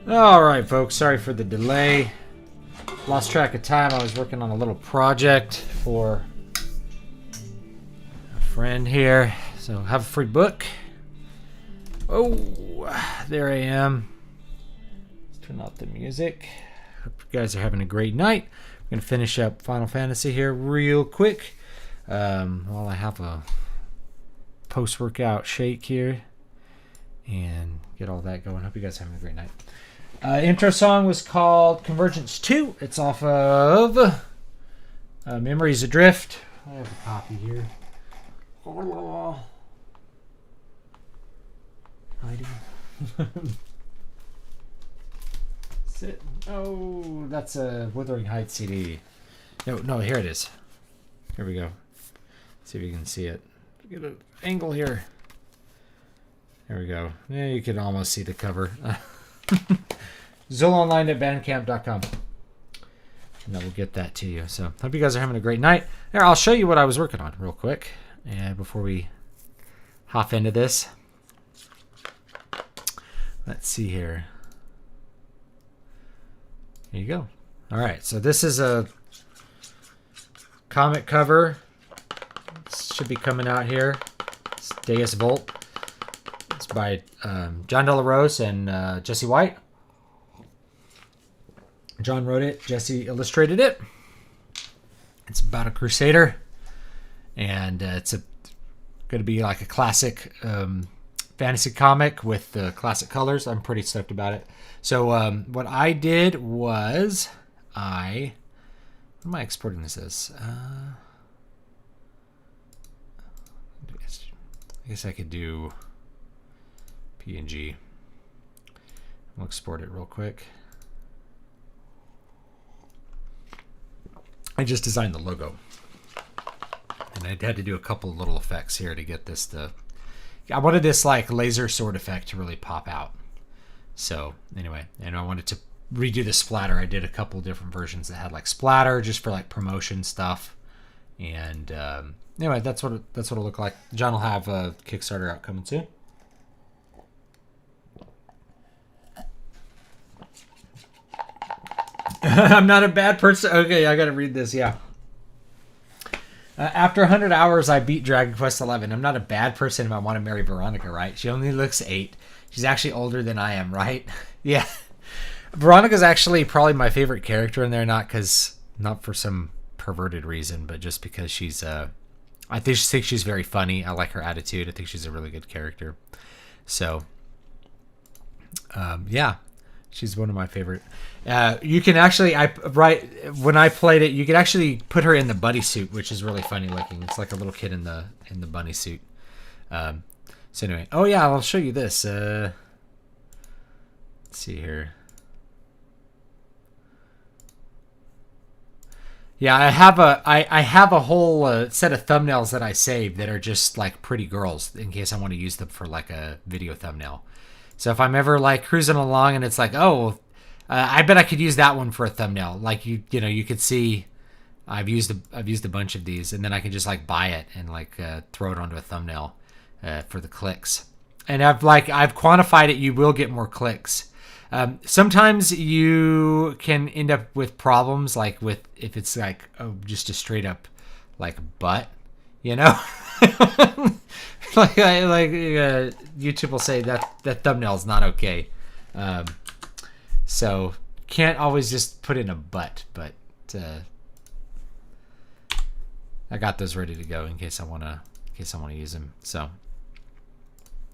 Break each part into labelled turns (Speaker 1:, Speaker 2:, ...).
Speaker 1: Alright folks, sorry for the delay. Lost track of time. I was working on a little project for a friend here. So have a free book. Oh, there I am. Let's turn off the music. Hope you guys are having a great night. I'm going to finish up Final Fantasy here real quick. While I have a post-workout shake here and get all that going. Hope you guys are having a great night. Intro song was called Convergence 2. It's off of Memories Adrift. I have a copy here. Hiding. Sit. Oh, that's a Wuthering Heights CD. No, here it is. Here we go. See if you can see it. Get an angle here. There we go. Yeah, you can almost see the cover. Zillonline at bandcamp.com. And that will get that to you. So, hope you guys are having a great night. Here, I'll show you what I was working on real quick. And before we hop into this. Let's see here. There you go. Alright, so this is a comic cover. It should be coming out here. It's Deus Volt. It's by John De La Rose and Jesse White. John wrote it. Jesse illustrated it. It's about a crusader. And it's going to be like a classic fantasy comic with the classic colors. I'm pretty stoked about it. So what I did was what am I exporting this as? I guess I could do PNG. I'll export it real quick. I just designed the logo. And I had to do a couple of little effects here to get this to... I wanted this like laser sword effect to really pop out. So anyway, and I wanted to redo the splatter. I did a couple different versions that had like splatter just for like promotion stuff. And anyway, that's what it'll look like. John will have a Kickstarter out coming soon. I'm not a bad person. Okay, I gotta read this. Yeah. After 100 hours, I beat Dragon Quest XI. I'm not a bad person if I want to marry Veronica, right? She only looks 8. She's actually older than I am, right? Yeah. Veronica's actually probably my favorite character in there, not for some perverted reason, but just because she's I think she's very funny. I like her attitude. I think she's a really good character. So yeah. She's one of my favorite. You can actually, when I played it, you could actually put her in the bunny suit, which is really funny looking. It's like a little kid in the bunny suit. So anyway, oh yeah, I'll show you this. Let's see here. Yeah, I have a whole set of thumbnails that I saved that are just like pretty girls in case I want to use them for like a video thumbnail. So if I'm ever like cruising along and it's like, oh, I bet I could use that one for a thumbnail. Like you know, you could see I've used a bunch of these, and then I can just like buy it and like throw it onto a thumbnail for the clicks. And I've quantified it. You will get more clicks. Sometimes you can end up with problems like if it's like just a straight up like butt, you know. YouTube will say that thumbnail is not okay, so can't always just put in a butt, but I got those ready to go in case I want to use them. So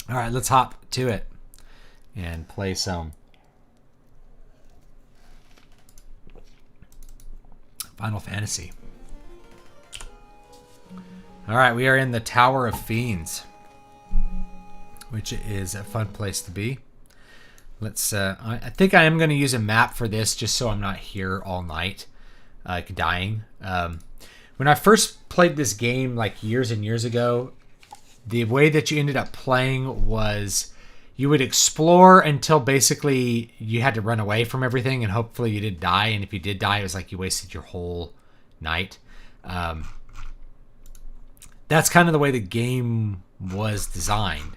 Speaker 1: all right, let's hop to it and play some Final Fantasy. All right, we are in the Tower of Fiends, which is a fun place to be. Let's. I think I am going to use a map for this, just so I'm not here all night, like dying. When I first played this game, like years and years ago, the way that you ended up playing was you would explore until basically you had to run away from everything, and hopefully you didn't die. And if you did die, it was like you wasted your whole night. That's kind of the way the game was designed.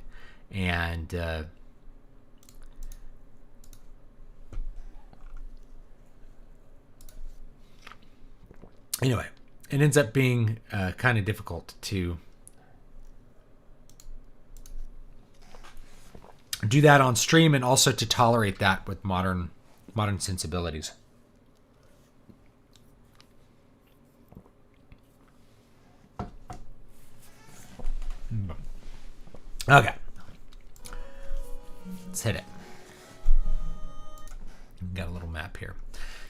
Speaker 1: And Anyway, it ends up being kind of difficult to do that on stream, and also to tolerate that with modern sensibilities. Okay, let's hit it. Got a little map here.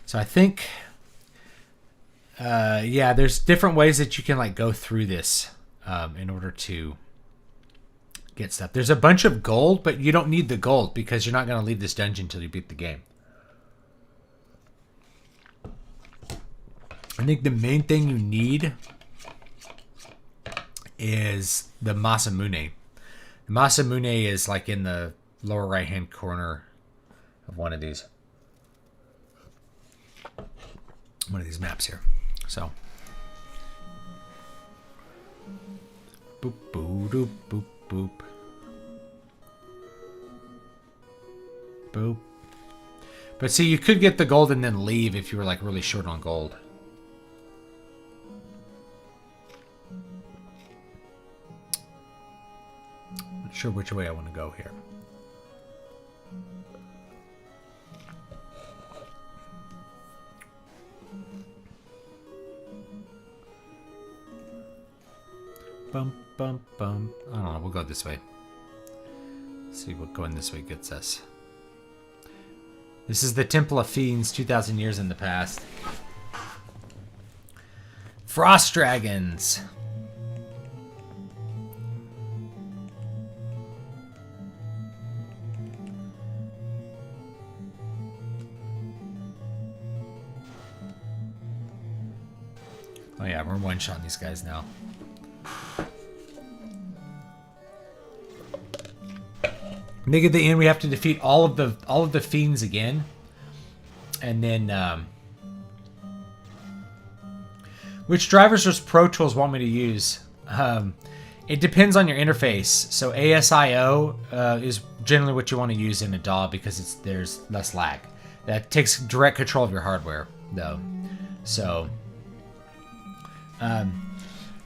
Speaker 1: So I think, yeah, there's different ways that you can like go through this in order to get stuff. There's a bunch of gold, but you don't need the gold because you're not going to leave this dungeon until you beat the game. I think the main thing you need is the Masamune. The Masamune is like in the lower right hand corner of one of these maps here. So boop boop doop boop boop boop. But see, you could get the gold and then leave if you were like really short on gold. Not sure which way I want to go here. Bum, bum, bum. I don't know. We'll go this way. See what going this way gets us. This is the Temple of Fiends, 2,000 years in the past. Frost dragons. Oh yeah, we're one-shotting these guys now. I think at the end we have to defeat all of the fiends again, and then which drivers does Pro Tools want me to use? It depends on your interface. So ASIO is generally what you want to use in a DAW because there's less lag. That takes direct control of your hardware, though. So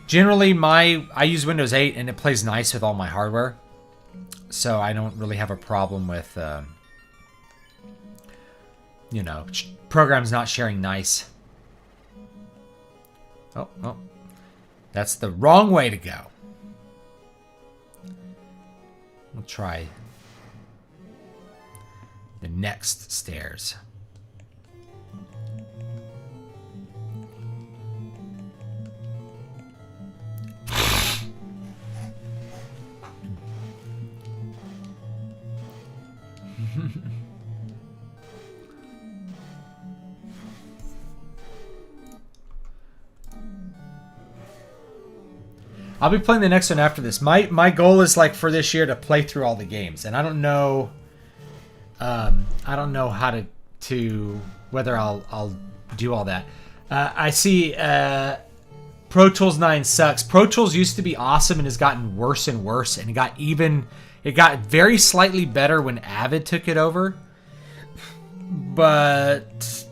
Speaker 1: generally I use Windows 8 and it plays nice with all my hardware. So I don't really have a problem with, you know, programs not sharing nice. Oh, that's the wrong way to go. We'll try the next stairs. I'll be playing the next one after this. My goal is like for this year to play through all the games, and I don't know how to whether I'll do all that. I see Pro Tools 9 sucks. Pro Tools used to be awesome and has gotten worse and worse, and it got very slightly better when Avid took it over. But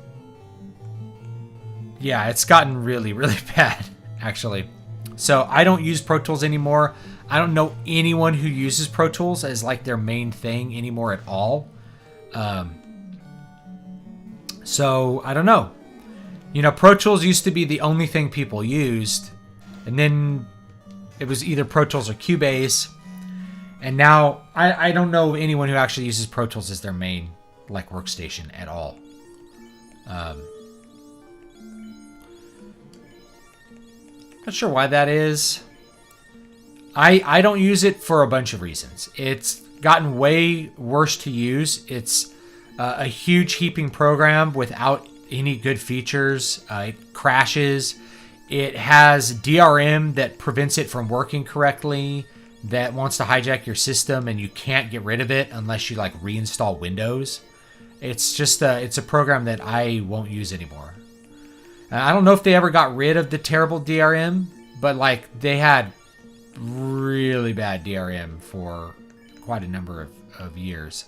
Speaker 1: yeah, it's gotten really, really bad, actually. So I don't use Pro Tools anymore. I don't know anyone who uses Pro Tools as like their main thing anymore at all. So I don't know. You know, Pro Tools used to be the only thing people used, and then it was either Pro Tools or Cubase. And now I don't know anyone who actually uses Pro Tools as their main like workstation at all. Not sure why that is. I don't use it for a bunch of reasons. It's gotten way worse to use. It's a huge heaping program without any good features. It crashes. It has DRM that prevents it from working correctly, that wants to hijack your system, and you can't get rid of it unless you like reinstall Windows. It's just it's a program that I won't use anymore. I don't know if they ever got rid of the terrible DRM, but like they had really bad DRM for quite a number of years.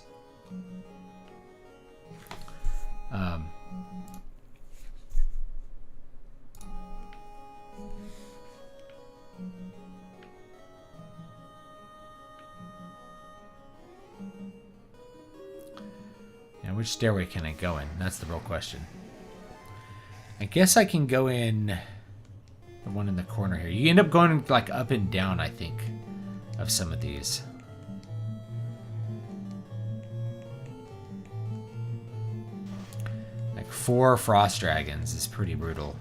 Speaker 1: And which stairway can I go in? That's the real question. I guess I can go in the one in the corner here. You end up going like up and down, I think, of some of these. Like 4 frost dragons is pretty brutal.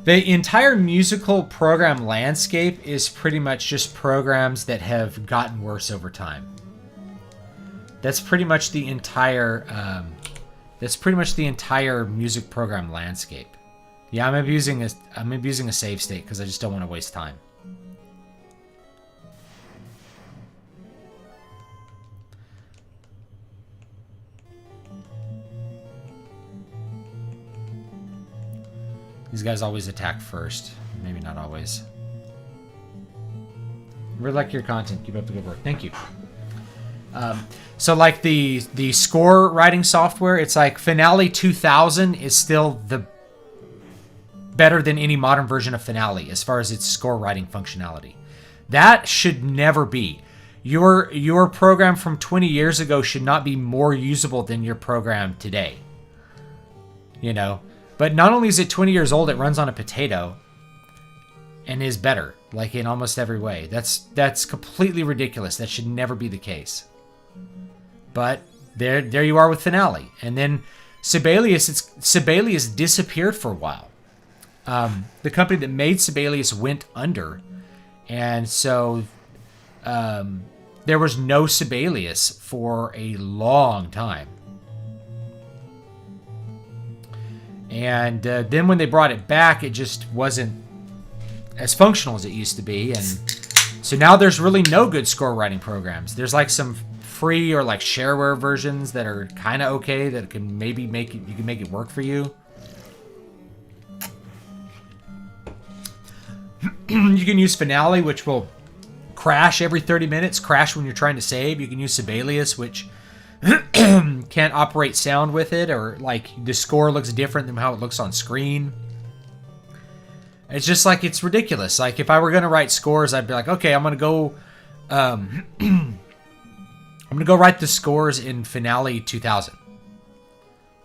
Speaker 1: The entire musical program landscape is pretty much just programs that have gotten worse over time. That's pretty much the entire. That's pretty much the entire music program landscape. Yeah, I'm abusing a save state because I just don't want to waste time. These guys always attack first. Maybe not always. Really like your content. Keep up the good work. Thank you. So like the score writing software, it's like Finale 2000 is still the better than any modern version of Finale as far as its score writing functionality. That should never be. Your program from 20 years ago should not be more usable than your program today. You know? But not only is it 20 years old, it runs on a potato and is better, like in almost every way. That's completely ridiculous. That should never be the case. But there you are with Finale. And then Sibelius disappeared for a while. The company that made Sibelius went under. And so there was no Sibelius for a long time. And then when they brought it back, it just wasn't as functional as it used to be. And so now there's really no good score writing programs. There's like some free or like shareware versions that are kind of okay that can maybe make it work for you. You can use Finale, which will crash every 30 minutes, crash when you're trying to save. You can use Sibelius, which can't operate sound with it, or like the score looks different than how it looks on screen. It's just like, it's ridiculous. Like if I were going to write scores, I'd be like, okay, I'm going to go write the scores in Finale 2000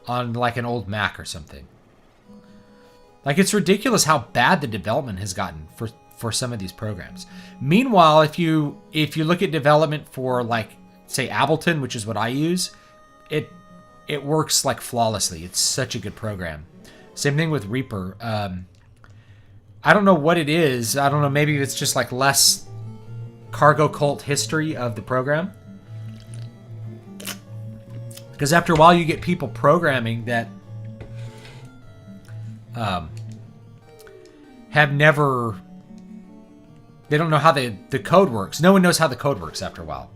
Speaker 1: on like an old Mac or something. Like it's ridiculous how bad the development has gotten for some of these programs. Meanwhile, if you look at development for like say Ableton, which is what I use, it works like flawlessly. It's such a good program. Same thing with Reaper. I don't know what it is. I don't know. Maybe it's just like less cargo cult history of the program. Because after a while, you get people programming that have never. They don't know how the code works. No one knows how the code works after a while.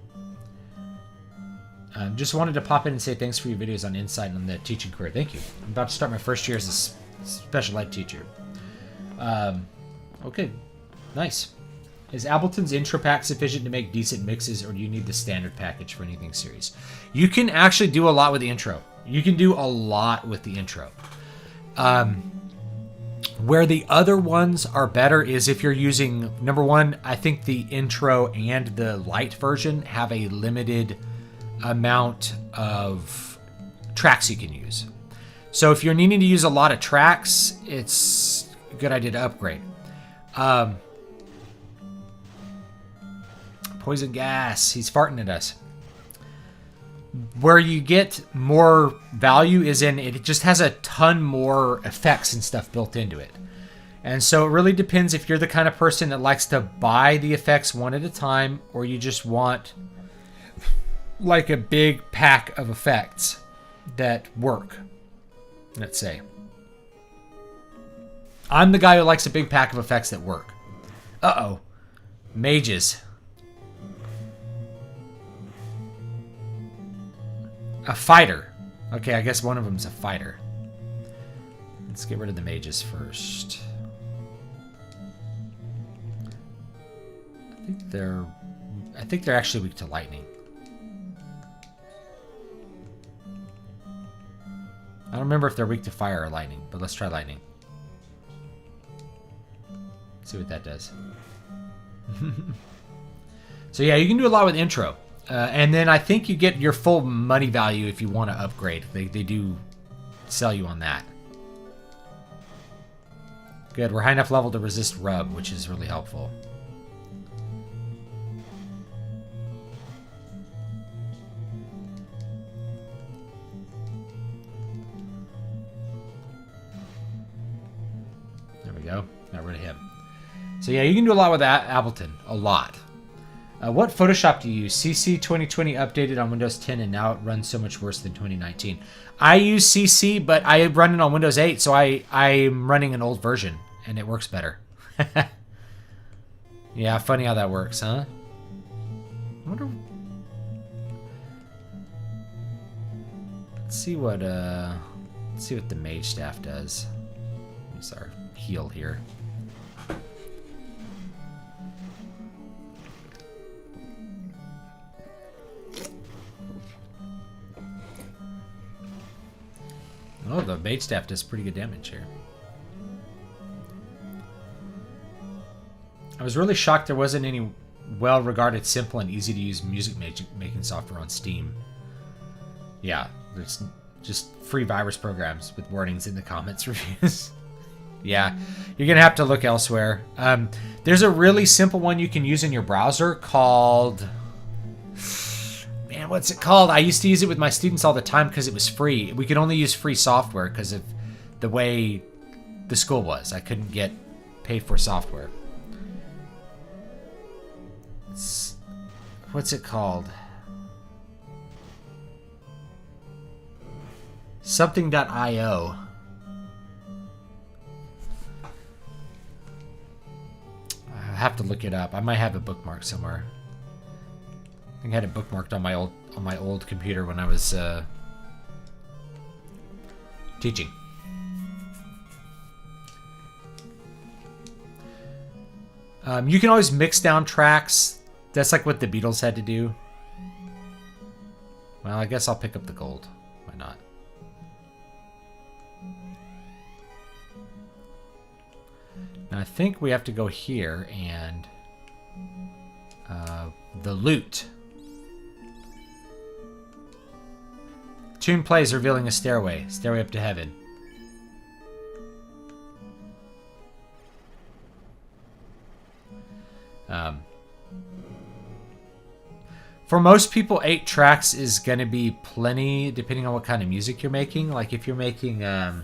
Speaker 1: Just wanted to pop in and say thanks for your videos on insight on the teaching career. Thank you. I'm about to start my first year as a special ed teacher. Okay, nice. Is Ableton's intro pack sufficient to make decent mixes, or do you need the standard package for anything serious? You can actually do a lot with the intro. You can do a lot with the intro. Where the other ones are better is if you're using, number one, I think the intro and the light version have a limited amount of tracks you can use. So if you're needing to use a lot of tracks, it's a good idea to upgrade. Poison gas, he's farting at us. Where you get more value is in it just has a ton more effects and stuff built into it. And so it really depends if you're the kind of person that likes to buy the effects one at a time, or you just want like a big pack of effects that work, let's say. I'm the guy who likes a big pack of effects that work. Uh-oh. Mages. A fighter. Okay, I guess one of them's a fighter. Let's get rid of the mages first. I think they're actually weak to lightning. I don't remember if they're weak to fire or lightning, but let's try lightning. See what that does. So yeah, you can do a lot with intro. And then I think you get your full money value if you want to upgrade. They do sell you on that. Good, we're high enough level to resist rub, which is really helpful. There we go. Got rid of him. So yeah, you can do a lot with that, Appleton. A lot. What Photoshop do you use? CC 2020 updated on Windows 10 and now it runs so much worse than 2019. I use CC, but I run it on Windows 8, so I'm running an old version, and it works better. Yeah, funny how that works, huh? I wonder... Let's see what the mage staff does. Use our heal here. Oh, the mage staff does pretty good damage here. I was really shocked there wasn't any well-regarded, simple, and easy-to-use music making software on Steam. Yeah, there's just free virus programs with warnings in the comments reviews. Yeah, you're going to have to look elsewhere. There's a really simple one you can use in your browser called... Man, what's it called? I used to use it with my students all the time because it was free. We could only use free software because of the way the school was. I couldn't get paid for software. What's it called? Something.io. I have to look it up. I might have a bookmark somewhere. I think I had it bookmarked on my old computer when I was teaching. You can always mix down tracks. That's like what the Beatles had to do. Well, I guess I'll pick up the gold. Why not? Now I think we have to go here and the loot. Tune plays revealing a stairway up to heaven. For most people, 8 tracks is going to be plenty, depending on what kind of music you're making. Like if you're making, I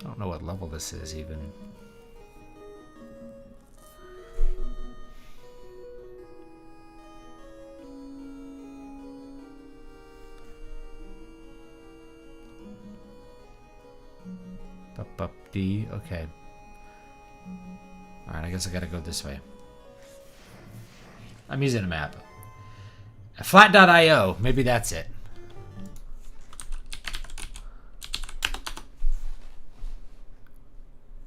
Speaker 1: don't know what level this is even. Up, D, okay. Alright, I guess I gotta go this way. I'm using a map. Flat.io, maybe that's it.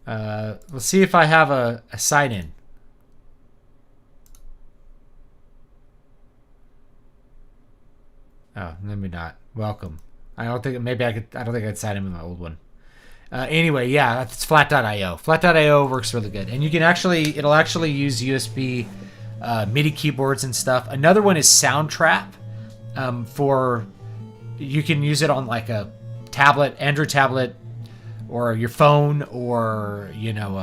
Speaker 1: Let's see if I have a sign-in. Oh, maybe not. Welcome. I don't think I'd sign in with my old one. Anyway, yeah, it's flat.io. Flat.io works really good. And you can it'll actually use USB MIDI keyboards and stuff. Another one is Soundtrap. You can use it on like a tablet, Android tablet, or your phone, or, you know,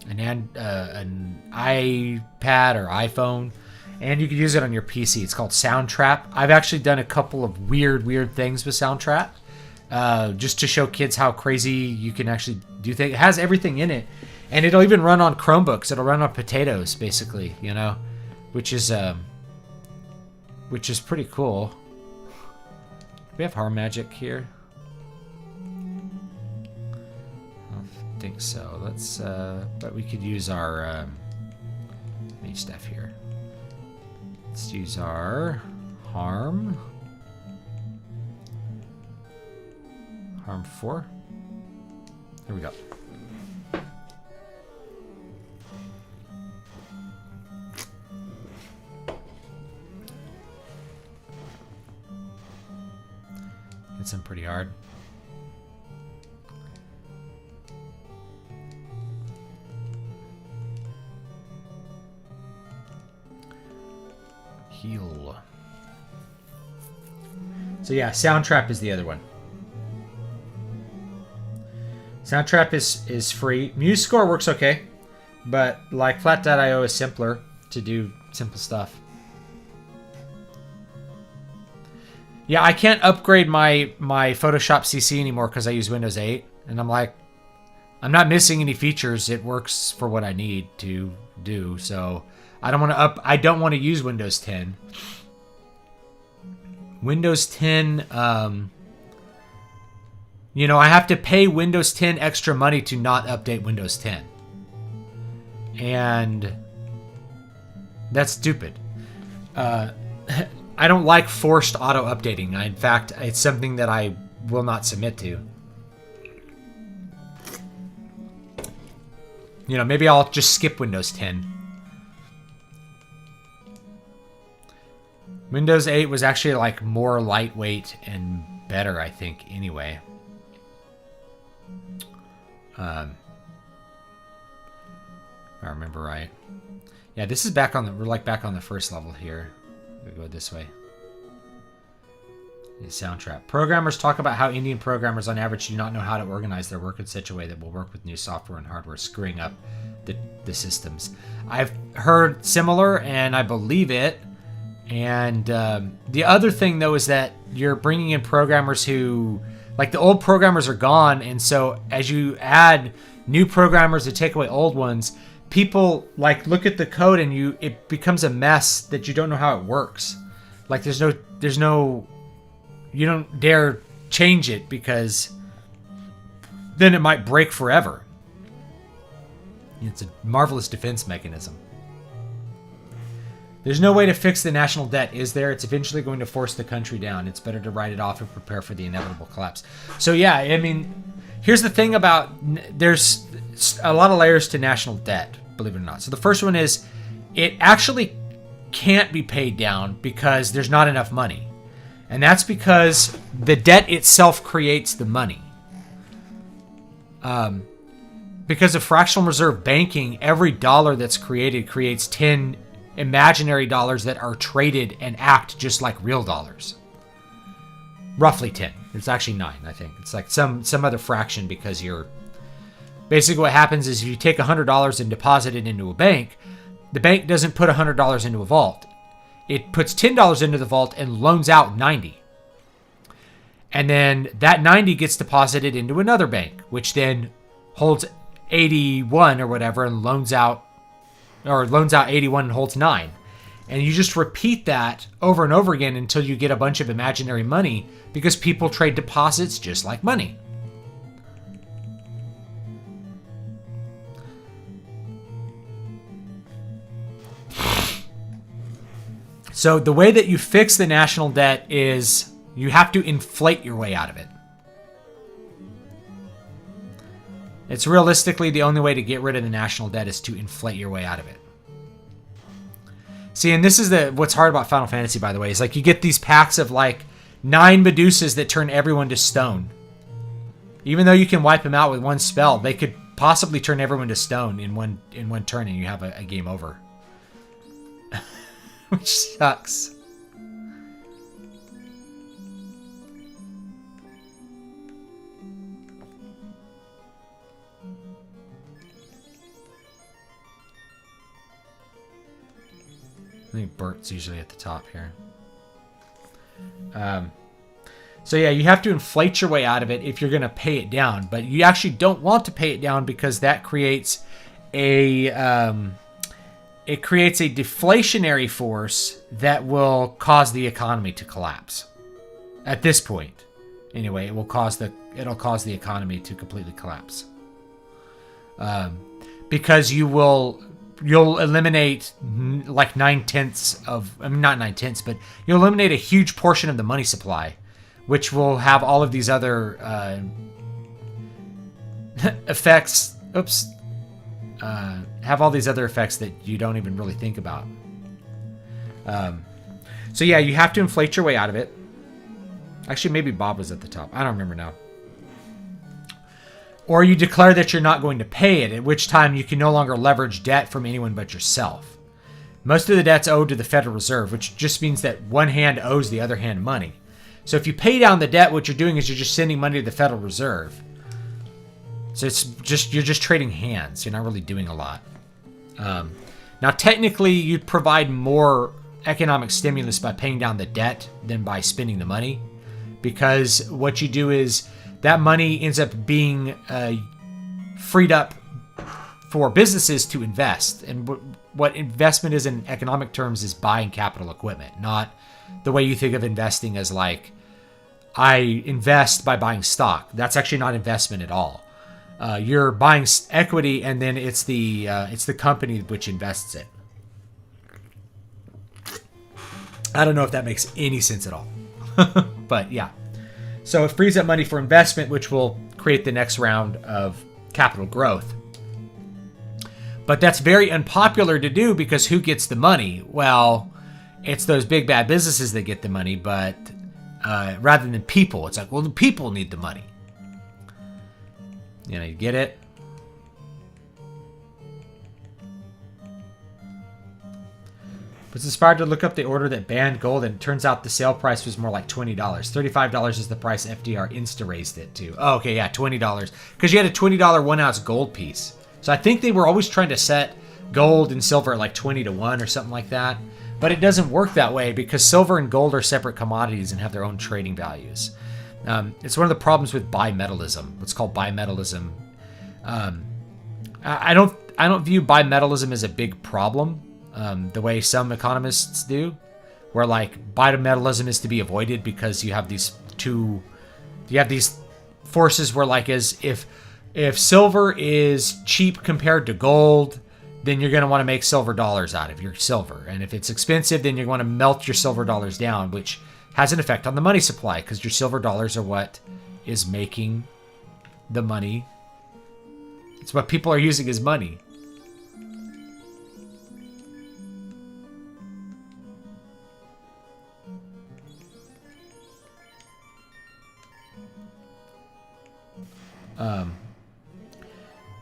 Speaker 1: an iPad or iPhone. And you can use it on your PC. It's called Soundtrap. I've actually done a couple of weird things with Soundtrap. Just to show kids how crazy you can actually do things. It has everything in it, and it'll even run on Chromebooks. It'll run on potatoes, basically, you know, which is pretty cool. Do we have Harm Magic here? I don't think so. Let's, but we could use our mage stuff here. Let's use our Harm. Harm 4. There we go. Hits him pretty hard. Heal. So yeah, Soundtrap is the other one. Soundtrap is free. MuseScore works okay, but like Flat.io is simpler to do simple stuff. Yeah, I can't upgrade my Photoshop CC anymore because I use Windows 8, and I'm like, I'm not missing any features. It works for what I need to do, so I don't want to use Windows 10. Windows 10, you know, I have to pay Windows 10 extra money to not update Windows 10. And that's stupid. I don't like forced auto-updating. In fact, it's something that I will not submit to. You know, maybe I'll just skip Windows 10. Windows 8 was actually like more lightweight and better, I think, anyway. If I remember right. Yeah, this is back on the, we're like back on the first level here. We go this way. The Soundtrap. Programmers talk about how Indian programmers on average do not know how to organize their work in such a way that will work with new software and hardware, screwing up the systems. I've heard similar, and I believe it. And the other thing, though, is that you're bringing in programmers who, like, the old programmers are gone, and so as you add new programmers to take away old ones, people like look at the code and it becomes a mess that you don't know how it works. Like there's no you don't dare change it because then it might break forever. It's a marvelous defense mechanism. There's no way to fix the national debt, is there? It's eventually going to force the country down. It's better to write it off and prepare for the inevitable collapse. So yeah, I mean, here's the thing about, there's a lot of layers to national debt, believe it or not. So the first one is, it actually can't be paid down because there's not enough money. And that's because the debt itself creates the money. Because of fractional reserve banking, every dollar that's created creates 10 imaginary dollars that are traded and act just like real dollars. Roughly 10. It's actually 9, I think. It's like some other fraction, because you're... Basically what happens is if you take $100 and deposit it into a bank, the bank doesn't put $100 into a vault. It puts $10 into the vault and loans out 90. And then that 90 gets deposited into another bank, which then holds 81 or whatever and loans out 81 and holds 9. And you just repeat that over and over again until you get a bunch of imaginary money, because people trade deposits just like money. So the way that you fix the national debt is you have to inflate your way out of it. It's realistically the only way to get rid of the national debt is to inflate your way out of it. See, and this is what's hard about Final Fantasy, by the way, is like you get these packs of like 9 Medusas that turn everyone to stone. Even though you can wipe them out with one spell, they could possibly turn everyone to stone in one turn, and you have a game over. Which sucks. I think Bert's usually at the top here. So yeah, you have to inflate your way out of it if you're going to pay it down. But you actually don't want to pay it down, because that creates a deflationary force that will cause the economy to collapse. At this point, anyway, it'll cause the economy to completely collapse. Because you'll eliminate like 9/10 of, I mean, not 9/10, but you'll eliminate a huge portion of the money supply, which will have all of these other effects. Oops. Have all these other effects that you don't even really think about. So yeah, you have to inflate your way out of it. Actually, maybe Bob was at the top. I don't remember now. Or you declare that you're not going to pay it, at which time you can no longer leverage debt from anyone but yourself. Most of the debt's owed to the Federal Reserve, which just means that one hand owes the other hand money. So if you pay down the debt, what you're doing is you're just sending money to the Federal Reserve. So you're just trading hands. You're not really doing a lot. Now, technically, you'd provide more economic stimulus by paying down the debt than by spending the money, because what you do is that money ends up being freed up for businesses to invest. And what investment is in economic terms is buying capital equipment, not the way you think of investing as like, I invest by buying stock. That's actually not investment at all. You're buying equity, and then it's the company which invests it. I don't know if that makes any sense at all. But yeah. So it frees up money for investment, which will create the next round of capital growth. But that's very unpopular to do, because who gets the money? Well, it's those big bad businesses that get the money, but rather than people. It's like, well, the people need the money. You know, you get it? Was inspired to look up the order that banned gold, and it turns out the sale price was more like $20. $35 is the price FDR insta-raised it to. Oh, okay, yeah, $20. Because you had a $20 1-ounce gold piece. So I think they were always trying to set gold and silver at like 20 to 1 or something like that. But it doesn't work that way, because silver and gold are separate commodities and have their own trading values. It's one of the problems with bimetallism. What's called bimetallism. I don't view bimetallism as a big problem. The way some economists do, where like bimetallism is to be avoided because you have these forces where like if silver is cheap compared to gold, then you're going to want to make silver dollars out of your silver. And if it's expensive, then you're going to melt your silver dollars down, which has an effect on the money supply, because your silver dollars are what is making the money. It's what people are using as money.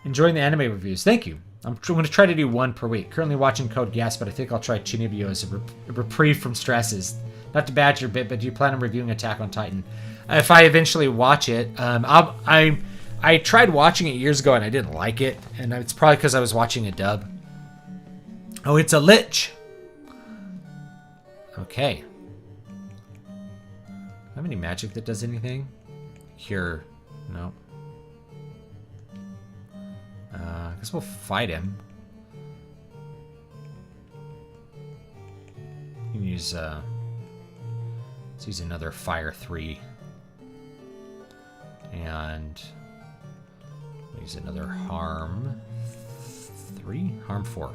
Speaker 1: Enjoying the anime reviews. Thank you. I'm going to try to do one per week. Currently watching Code Geass, but I think I'll try Chinibyo as a reprieve from stresses. Not to badger a bit, but do you plan on reviewing Attack on Titan? If I eventually watch it, I tried watching it years ago and I didn't like it, and it's probably because I was watching a dub. Oh, it's a lich. Okay. Have any magic that does anything? Cure. No. I guess we'll fight him. You can use, let's use another Fire 3. And use another Harm 3? Harm 4.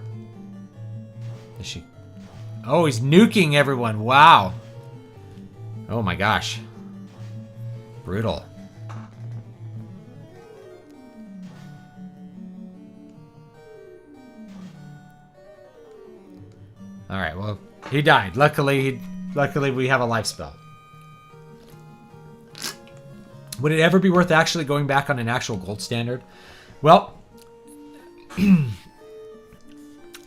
Speaker 1: Is she... Oh, he's nuking everyone. Wow. Oh my gosh. Brutal. Alright, well, he died. Luckily we have a life spell. Would it ever be worth actually going back on an actual gold standard? Well,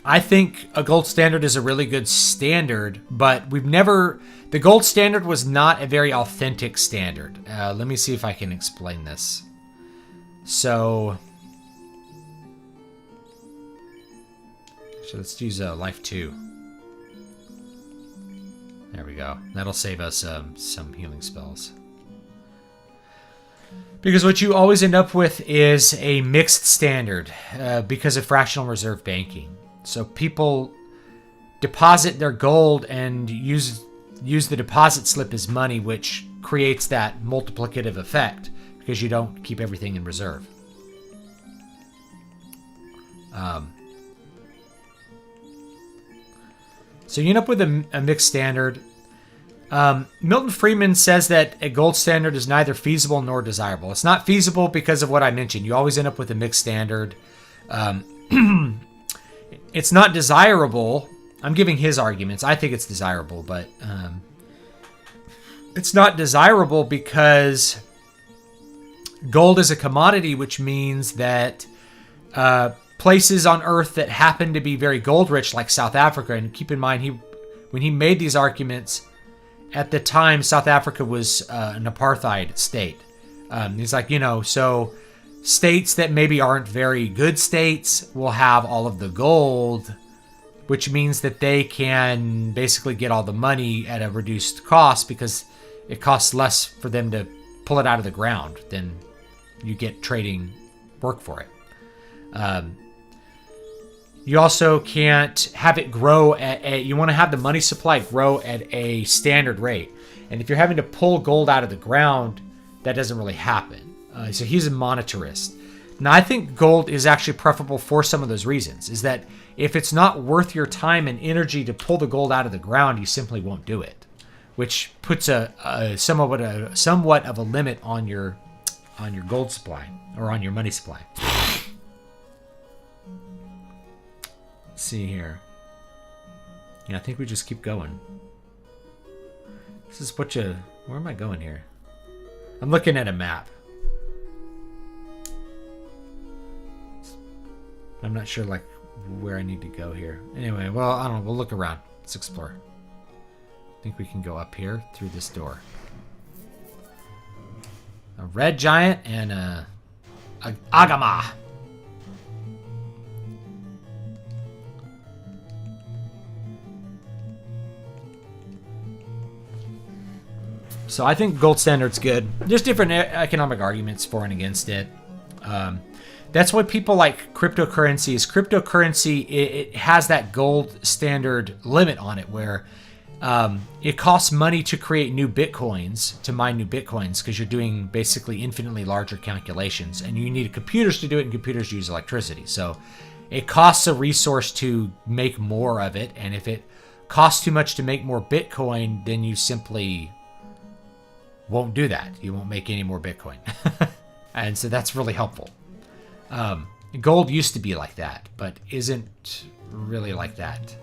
Speaker 1: I think a gold standard is a really good standard, but the gold standard was not a very authentic standard. Let me see if I can explain this. So let's use life 2. There we go. That'll save us some healing spells. Because what you always end up with is a mixed standard because of fractional reserve banking. So people deposit their gold and use the deposit slip as money, which creates that multiplicative effect because you don't keep everything in reserve. So you end up with a mixed standard. Milton Friedman says that a gold standard is neither feasible nor desirable. It's not feasible because of what I mentioned. You always end up with a mixed standard. It's not desirable. I'm giving his arguments. I think it's desirable, but it's not desirable because gold is a commodity, which means that places on Earth that happen to be very gold rich, like South Africa. And keep in mind, when he made these arguments, at the time, South Africa was an apartheid state. He's like, so states that maybe aren't very good states will have all of the gold, which means that they can basically get all the money at a reduced cost because it costs less for them to pull it out of the ground than you get trading work for it. You also can't have it grow you want to have the money supply grow at a standard rate. And if you're having to pull gold out of the ground, that doesn't really happen. So he's a monetarist. Now, I think gold is actually preferable for some of those reasons, is that if it's not worth your time and energy to pull the gold out of the ground, you simply won't do it, which puts a somewhat of a limit on your gold supply or on your money supply. Let's see here. Yeah, I think we just keep going. This is where am I going here? I'm looking at a map. I'm not sure where I need to go here. Anyway, well, I don't know. We'll look around. Let's explore. I think we can go up here through this door. A red giant and a Agama. So I think gold standard's good. There's different economic arguments for and against it. That's why people like cryptocurrencies. Cryptocurrency, it has that gold standard limit on it where it costs money to create new bitcoins, to mine new bitcoins, because you're doing basically infinitely larger calculations. And you need computers to do it, and computers use electricity. So it costs a resource to make more of it. And if it costs too much to make more Bitcoin, then you simply won't do that. You won't make any more Bitcoin. And so that's really helpful. Gold used to be like that, but isn't really like that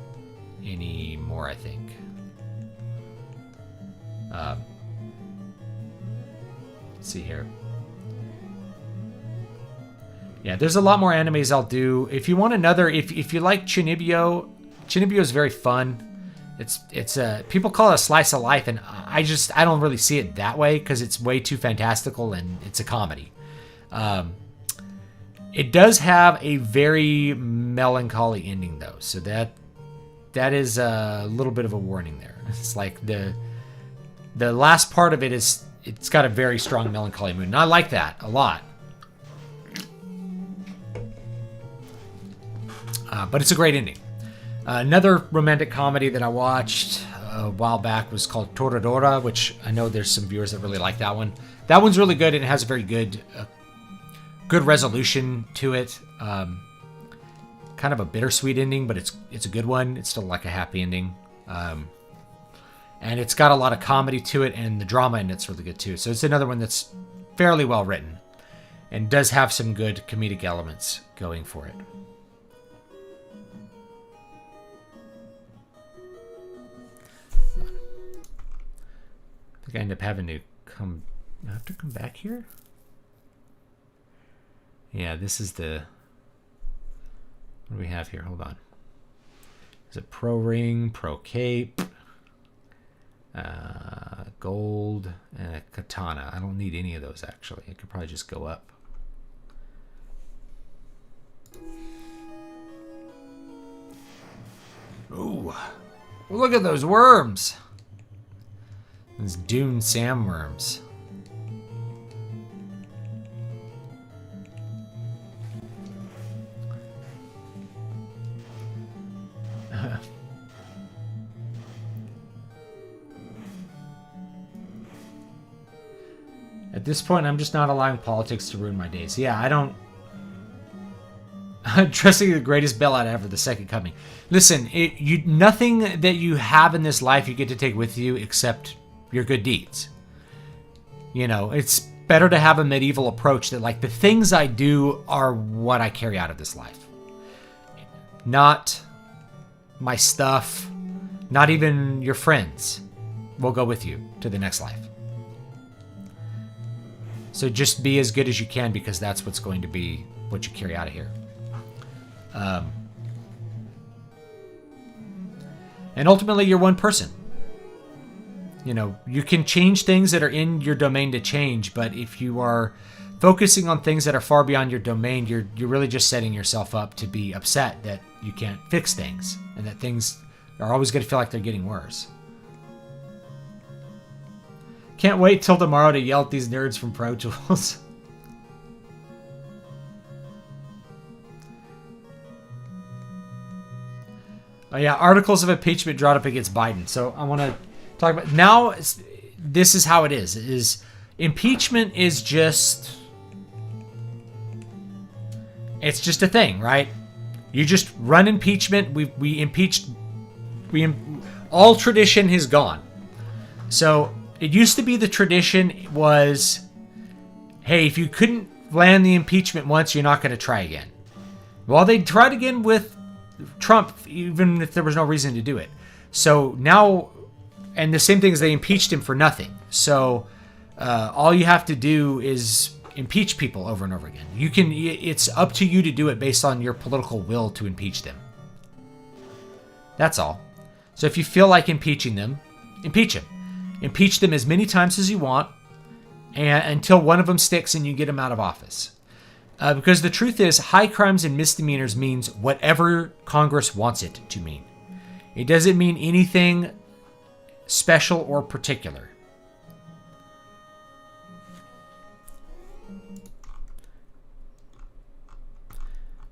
Speaker 1: anymore, I think. Let's see here. Yeah, there's a lot more animes I'll do. If you want another, if you like Chunibyo is very fun. It's people call it a slice of life, and I don't really see it that way because it's way too fantastical and it's a comedy. It does have a very melancholy ending though, so that is a little bit of a warning there. It's like the last part of it's got a very strong melancholy mood, and I like that a lot. But it's a great ending. Another romantic comedy that I watched a while back was called Toradora, which I know there's some viewers that really like that one. That one's really good, and it has a very good resolution to it. Kind of a bittersweet ending, but it's a good one. It's still like a happy ending. And it's got a lot of comedy to it, and the drama in it's really good too. So it's another one that's fairly well written and does have some good comedic elements going for it. I think I end up having to come... I have to come back here? Yeah, this is the... What do we have here? Hold on. Is it Pro Ring, Pro Cape, Gold, and a Katana. I don't need any of those, actually. I could probably just go up. Ooh. Look at those worms! Those dune sandworms. At this point, I'm just not allowing politics to ruin my days. Yeah, I don't... I'm dressing the greatest bailout ever, the second coming. Listen, nothing that you have in this life you get to take with you except your good deeds. You know, it's better to have a medieval approach that, like, the things I do are what I carry out of this life. Not my stuff, not even your friends will go with you to the next life. So just be as good as you can, because that's what's going to be what you carry out of here. And ultimately, you're one person. You know, you can change things that are in your domain to change, but if you are focusing on things that are far beyond your domain, you're really just setting yourself up to be upset that you can't fix things and that things are always going to feel like they're getting worse. Can't wait till tomorrow to yell at these nerds from Pro Tools. Oh yeah, articles of impeachment drawn up against Biden. So I want to talk about now. This is how it is. Impeachment is just, it's just a thing, right? You just run impeachment. We impeached. All tradition has gone. So it used to be the tradition was, hey, if you couldn't land the impeachment once, you're not going to try again. Well, they tried again with Trump, even if there was no reason to do it. So now, and the same thing is they impeached him for nothing. So all you have to do is impeach people over and over again. You can. It's up to you to do it based on your political will to impeach them. That's all. So if you feel like impeaching them, impeach them. Impeach them as many times as you want, and until one of them sticks and you get them out of office. Because the truth is, high crimes and misdemeanors means whatever Congress wants it to mean. It doesn't mean anything special or particular.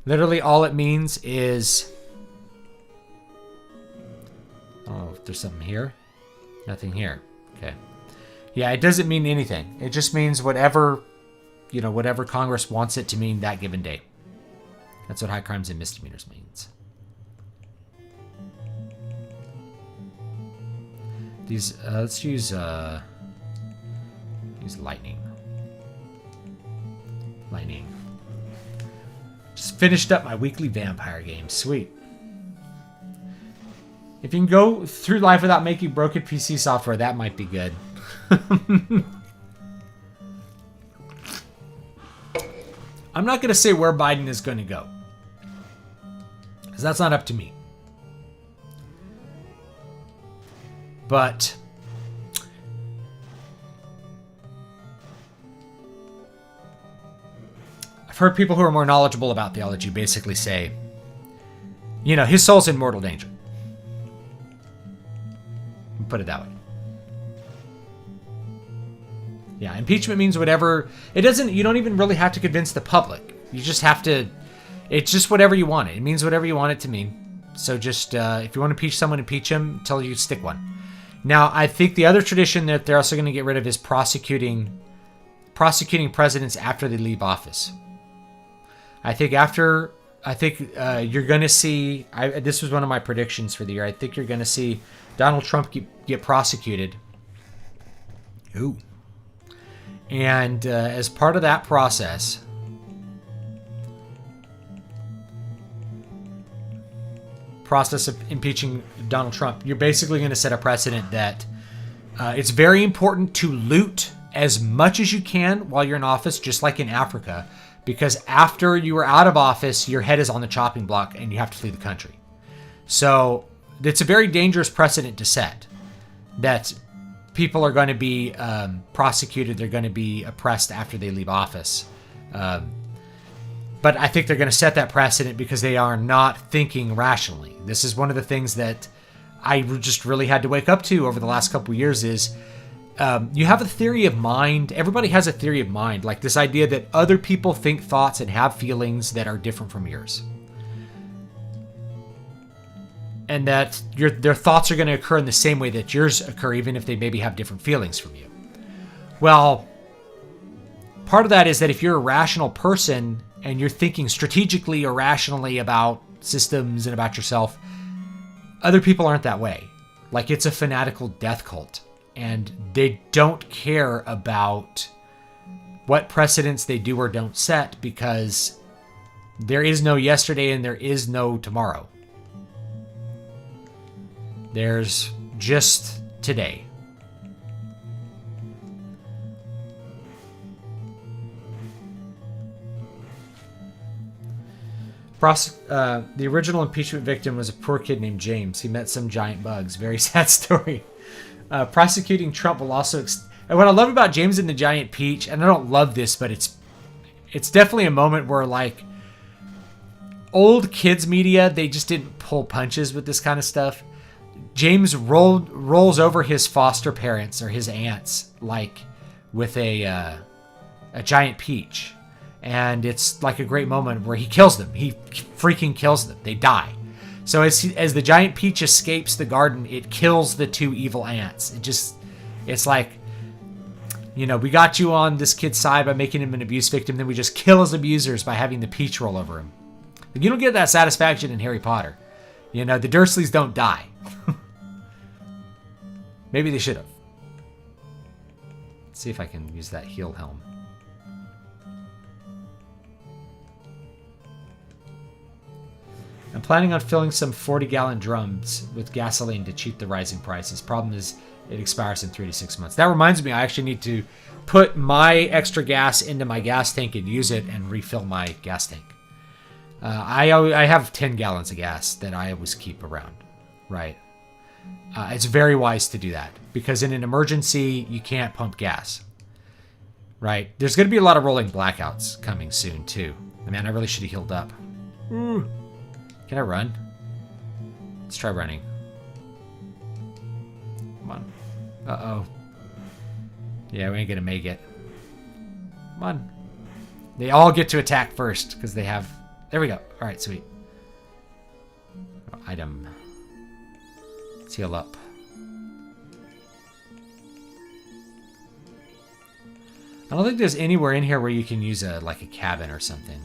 Speaker 1: Literally all it means is... Oh, there's something here? Nothing here. Okay. Yeah, it doesn't mean anything. It just means whatever... whatever Congress wants it to mean that given day. That's what high crimes and misdemeanors means. These, let's use lightning. Lightning. Just finished up my weekly vampire game. Sweet. If you can go through life without making broken PC software, that might be good. I'm not going to say where Biden is going to go, because that's not up to me. But I've heard people who are more knowledgeable about theology basically say, his soul's in mortal danger. Put it that way. Yeah, impeachment means whatever. It doesn't, you don't even really have to convince the public. You just have to, it's just whatever you want it. It means whatever you want it to mean. So just, if you want to impeach someone, impeach him until you stick one. Now, I think the other tradition that they're also going to get rid of is prosecuting presidents after they leave office. I think you're going to see, this was one of my predictions for the year. I think you're going to see Donald Trump get prosecuted. Ooh. And as part of that process, of impeaching Donald Trump, you're basically going to set a precedent that it's very important to loot as much as you can while you're in office, just like in Africa, because after you are out of office, your head is on the chopping block and you have to flee the country. So it's a very dangerous precedent to set, that people are going to be prosecuted, they're going to be oppressed after they leave office. But I think they're going to set that precedent because they are not thinking rationally. This is one of the things that I just really had to wake up to over the last couple of years is you have a theory of mind. Everybody has a theory of mind, like this idea that other people think thoughts and have feelings that are different from yours. And that their thoughts are going to occur in the same way that yours occur, even if they maybe have different feelings from you. Well, part of that is that if you're a rational person and you're thinking strategically or rationally about systems and about yourself, other people aren't that way. Like, it's a fanatical death cult, and they don't care about what precedents they do or don't set, because there is no yesterday and there is no tomorrow. There's just today. The original impeachment victim was a poor kid named James. He met some giant bugs. Very sad story. Prosecuting Trump will also... And what I love about James and the Giant Peach, and I don't love this, but it's definitely a moment where, like, old kids media, they just didn't pull punches with this kind of stuff. James rolls over his foster parents or his aunts, like, with a giant peach. And it's like a great moment where he kills them. He freaking kills them. They die. So as the giant peach escapes the garden, it kills the two evil ants. It's like, you know, we got you on this kid's side by making him an abuse victim, then we just kill his abusers by having the peach roll over him. You don't get that satisfaction in Harry Potter. You know, the Dursleys don't die. Maybe they should have. Let's see if I can use that heal helm. I'm planning on filling some 40-gallon drums with gasoline to cheat the rising prices. Problem is, it expires in 3 to 6 months. That reminds me, I actually need to put my extra gas into my gas tank and use it and refill my gas tank. I have 10 gallons of gas that I always keep around, right? It's very wise to do that because in an emergency, you can't pump gas, right? There's going to be a lot of rolling blackouts coming soon, too. I mean, I really should have healed up. Ooh. Can I run? Let's try running. Come on. Uh-oh. Yeah, we ain't gonna make it. Come on. They all get to attack first, because they have... There we go. Alright, sweet. Item. Let's heal up. I don't think there's anywhere in here where you can use like a cabin or something.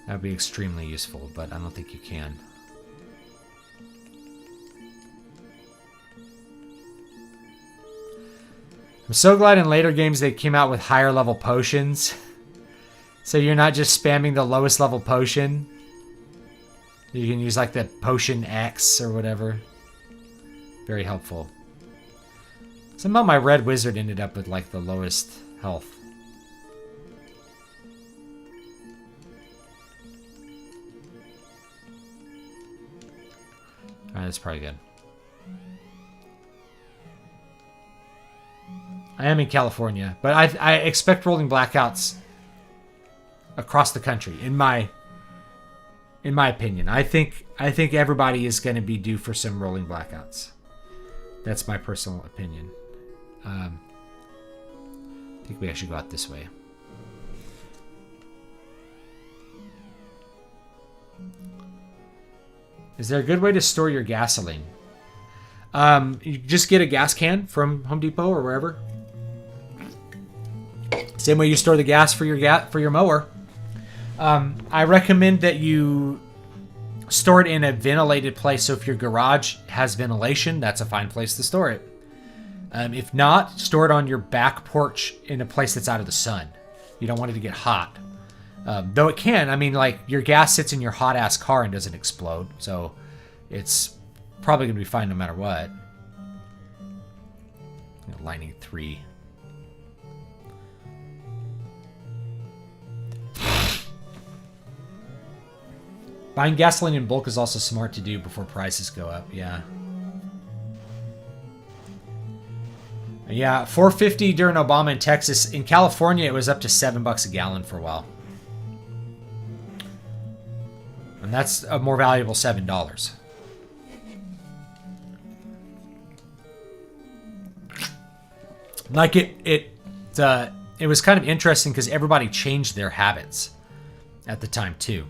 Speaker 1: That would be extremely useful, but I don't think you can. I'm so glad in later games they came out with higher level potions. So you're not just spamming the lowest level potion. You can use like the potion X or whatever. Very helpful. Somehow my red wizard ended up with like the lowest health. Alright, that's probably good. I am in California, but I expect rolling blackouts across the country. In my opinion, I think everybody is going to be due for some rolling blackouts. That's my personal opinion. I think we actually go out this way. Is there a good way to store your gasoline? You just get a gas can from Home Depot or wherever. Same way you store the gas for your mower. I recommend that you store it in a ventilated place. So if your garage has ventilation, that's a fine place to store it. If not, store it on your back porch in a place that's out of the sun. You don't want it to get hot. Though it can. I mean, like, your gas sits in your hot-ass car and doesn't explode. So it's probably going to be fine no matter what. Lightning 3. Buying gasoline in bulk is also smart to do before prices go up. Yeah. Yeah, $4.50 during Obama in Texas. In California, it was up to $7 a gallon for a while. And that's a more valuable $7. Like it was kind of interesting because everybody changed their habits at the time too.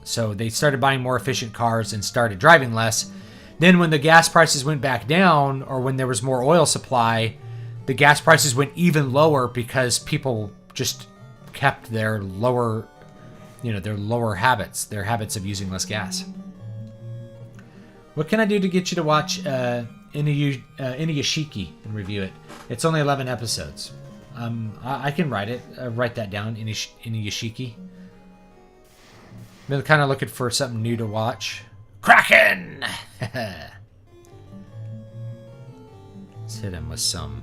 Speaker 1: So they started buying more efficient cars and started driving less. Then when the gas prices went back down, or when there was more oil supply, the gas prices went even lower because people just kept their lower, their lower habits, their habits of using less gas. What can I do to get you to watch Inuyashiki and review it? It's only 11 episodes. I can write that down, Inuyashiki. Been kind of looking for something new to watch. Kraken! Let's hit him with some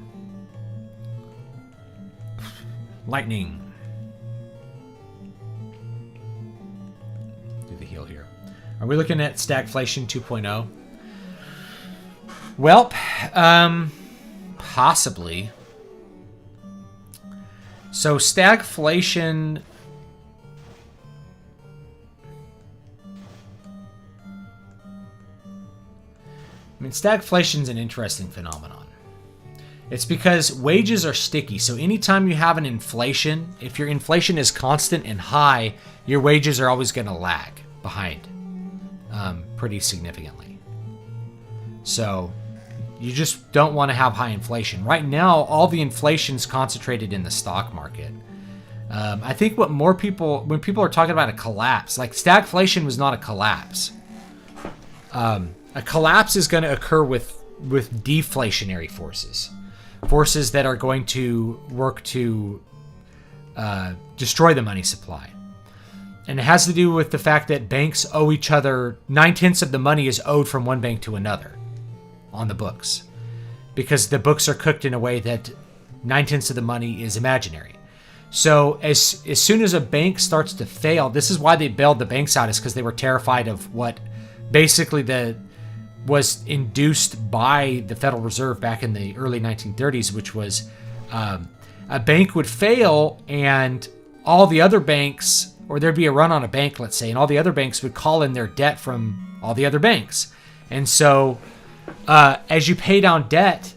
Speaker 1: lightning. the heel here. Are we looking at Stagflation 2.0? Well, possibly. So stagflation... I mean, stagflation is an interesting phenomenon. It's because wages are sticky. So anytime you have an inflation, if your inflation is constant and high, your wages are always going to lag behind pretty significantly. So you just don't want to have high inflation. Right now, all the inflation is concentrated in the stock market. I think what more people, when people are talking about a collapse, like stagflation was not a collapse. A collapse is going to occur with deflationary forces. Forces that are going to work to destroy the money supply. And it has to do with the fact that banks owe each other, 9/10 of the money is owed from one bank to another on the books. Because the books are cooked in a way that 9/10 of the money is imaginary. So as soon as a bank starts to fail, this is why they bailed the banks out, is because they were terrified of what basically was induced by the Federal Reserve back in the early 1930s, which was a bank would fail and all the other banks, or there'd be a run on a bank, let's say, and all the other banks would call in their debt from all the other banks. And so as you pay down debt,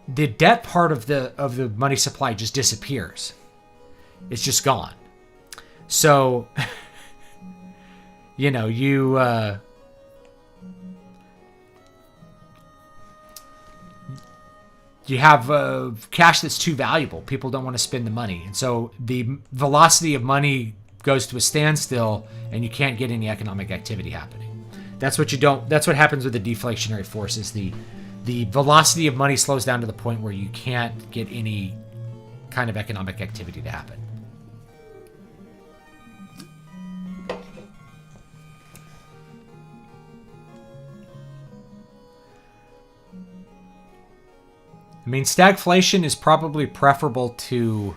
Speaker 1: the debt part of the money supply just disappears. It's just gone. So, you know, you have cash that's too valuable. People don't want to spend the money. And so the velocity of money goes to a standstill and you can't get any economic activity happening. That's what happens with the deflationary forces. The velocity of money slows down to the point where you can't get any kind of economic activity to happen. I mean, stagflation is probably preferable to,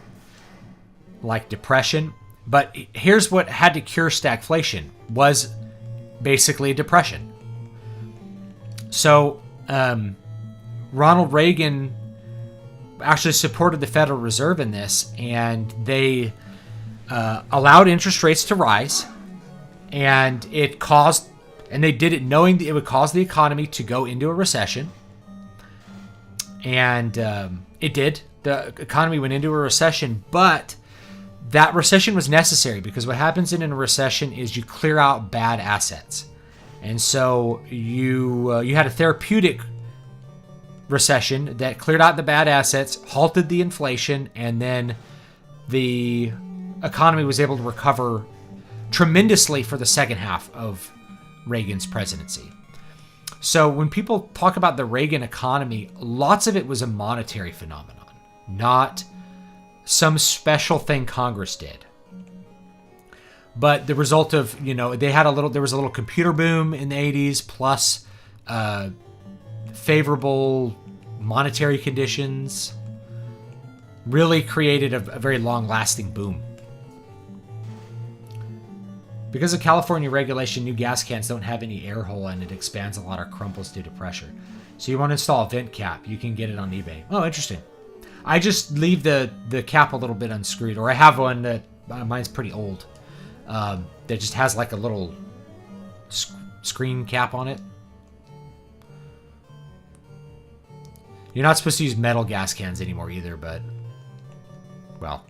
Speaker 1: like, depression. But here's what had to cure stagflation, was basically a depression. So, Ronald Reagan actually supported the Federal Reserve in this, and they allowed interest rates to rise, and they did it knowing that it would cause the economy to go into a recession. And it did. The economy went into a recession, but that recession was necessary because what happens in a recession is you clear out bad assets. And so you had a therapeutic recession that cleared out the bad assets, halted the inflation, and then the economy was able to recover tremendously for the second half of Reagan's presidency. So when people talk about the Reagan economy, lots of it was a monetary phenomenon, not some special thing Congress did. But the result of, there was a little computer boom in the 80s, plus favorable monetary conditions really created a very long-lasting boom. Because of California regulation, new gas cans don't have any air hole and it expands a lot or crumples due to pressure. So you want to install a vent cap. You can get it on eBay. Oh, interesting. I just leave the cap a little bit unscrewed, or I have one that mine's pretty old. That just has like a little screen cap on it. You're not supposed to use metal gas cans anymore either, but, well.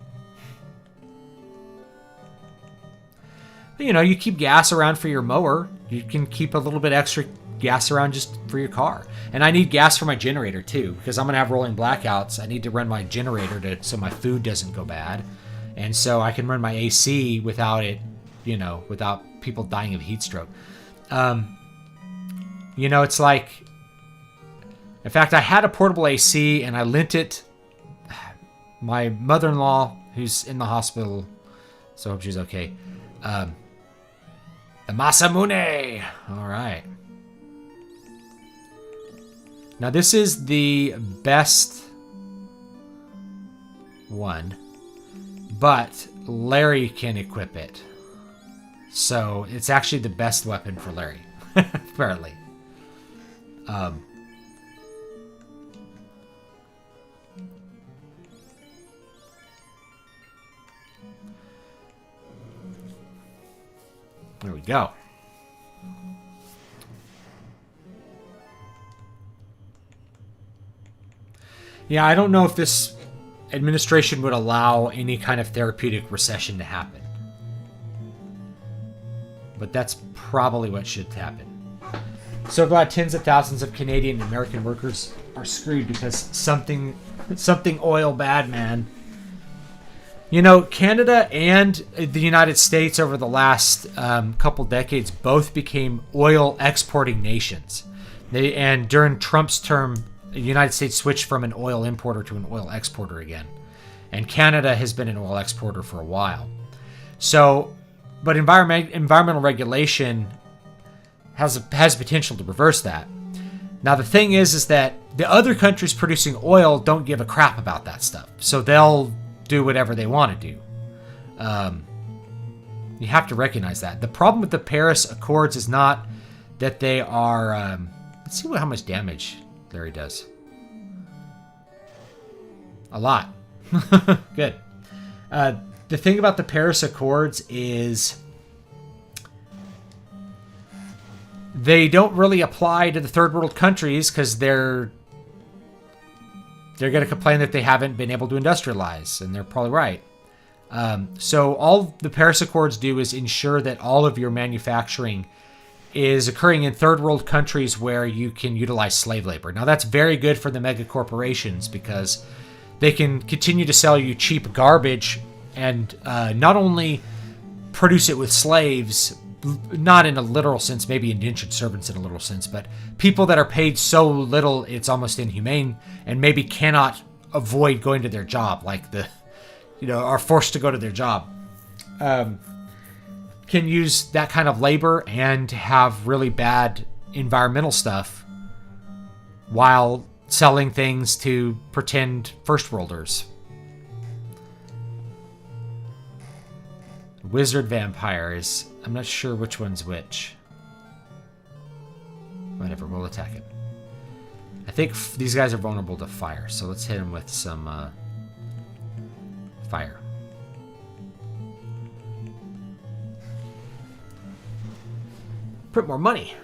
Speaker 1: You keep gas around for your mower. You can keep a little bit extra gas around just for your car. And I need gas for my generator too, because I'm going to have rolling blackouts. I need to run my generator so my food doesn't go bad. And so I can run my AC without it, without people dying of heat stroke. It's like, in fact, I had a portable AC and I lent it. My mother-in-law, who's in the hospital, so I hope she's okay. The Masamune! Alright. Now this is the best one, but Larry can equip it. So it's actually the best weapon for Larry, apparently. There we go. Yeah, I don't know if this administration would allow any kind of therapeutic recession to happen. But that's probably what should happen. So glad tens of thousands of Canadian and American workers are screwed because something oil bad, man. You know, Canada and the United States over the last couple decades both became oil exporting nations. And during Trump's term, the United States switched from an oil importer to an oil exporter again. And Canada has been an oil exporter for a while. So, but environmental regulation has potential to reverse that. Now, the thing is that the other countries producing oil don't give a crap about that stuff. So they'll do whatever they want to do. You have to recognize that. The problem with the Paris Accords is not that they are... let's see how much damage Larry does. A lot. Good. The thing about the Paris Accords is they don't really apply to the third world countries because they're going to complain that they haven't been able to industrialize, and they're probably right. So all the Paris Accords do is ensure that all of your manufacturing is occurring in third world countries where you can utilize slave labor. Now, that's very good for the mega corporations because they can continue to sell you cheap garbage and not only produce it with slaves, not in a literal sense, maybe indentured servants in a literal sense, but people that are paid so little it's almost inhumane and maybe cannot avoid going to their job, like are forced to go to their job. Can use that kind of labor and have really bad environmental stuff while selling things to pretend first worlders. Wizard vampires. I'm not sure which one's which. Whatever, we'll attack it. I think these guys are vulnerable to fire, so let's hit them with some fire. Print more money.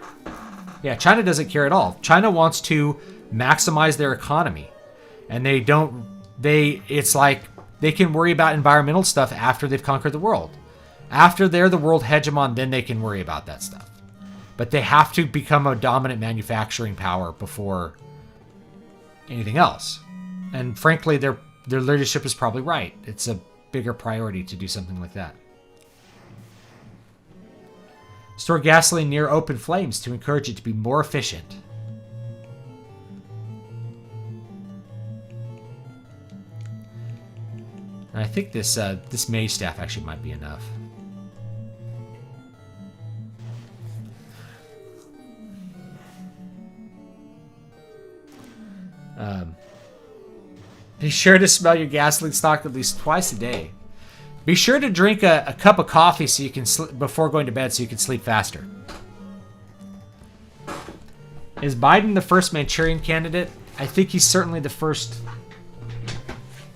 Speaker 1: Yeah, China doesn't care at all. China wants to maximize their economy. And it's like they can worry about environmental stuff after they've conquered the world. After they're the world hegemon, then they can worry about that stuff. But they have to become a dominant manufacturing power before anything else. And frankly, their leadership is probably right. It's a bigger priority to do something like that. Store gasoline near open flames to encourage it to be more efficient. And I think this mage staff actually might be enough. Be sure to smell your gasoline stock at least twice a day. Be sure to drink a cup of coffee so you can before going to bed so you can sleep faster. Is Biden the first Manchurian candidate? I think he's certainly the first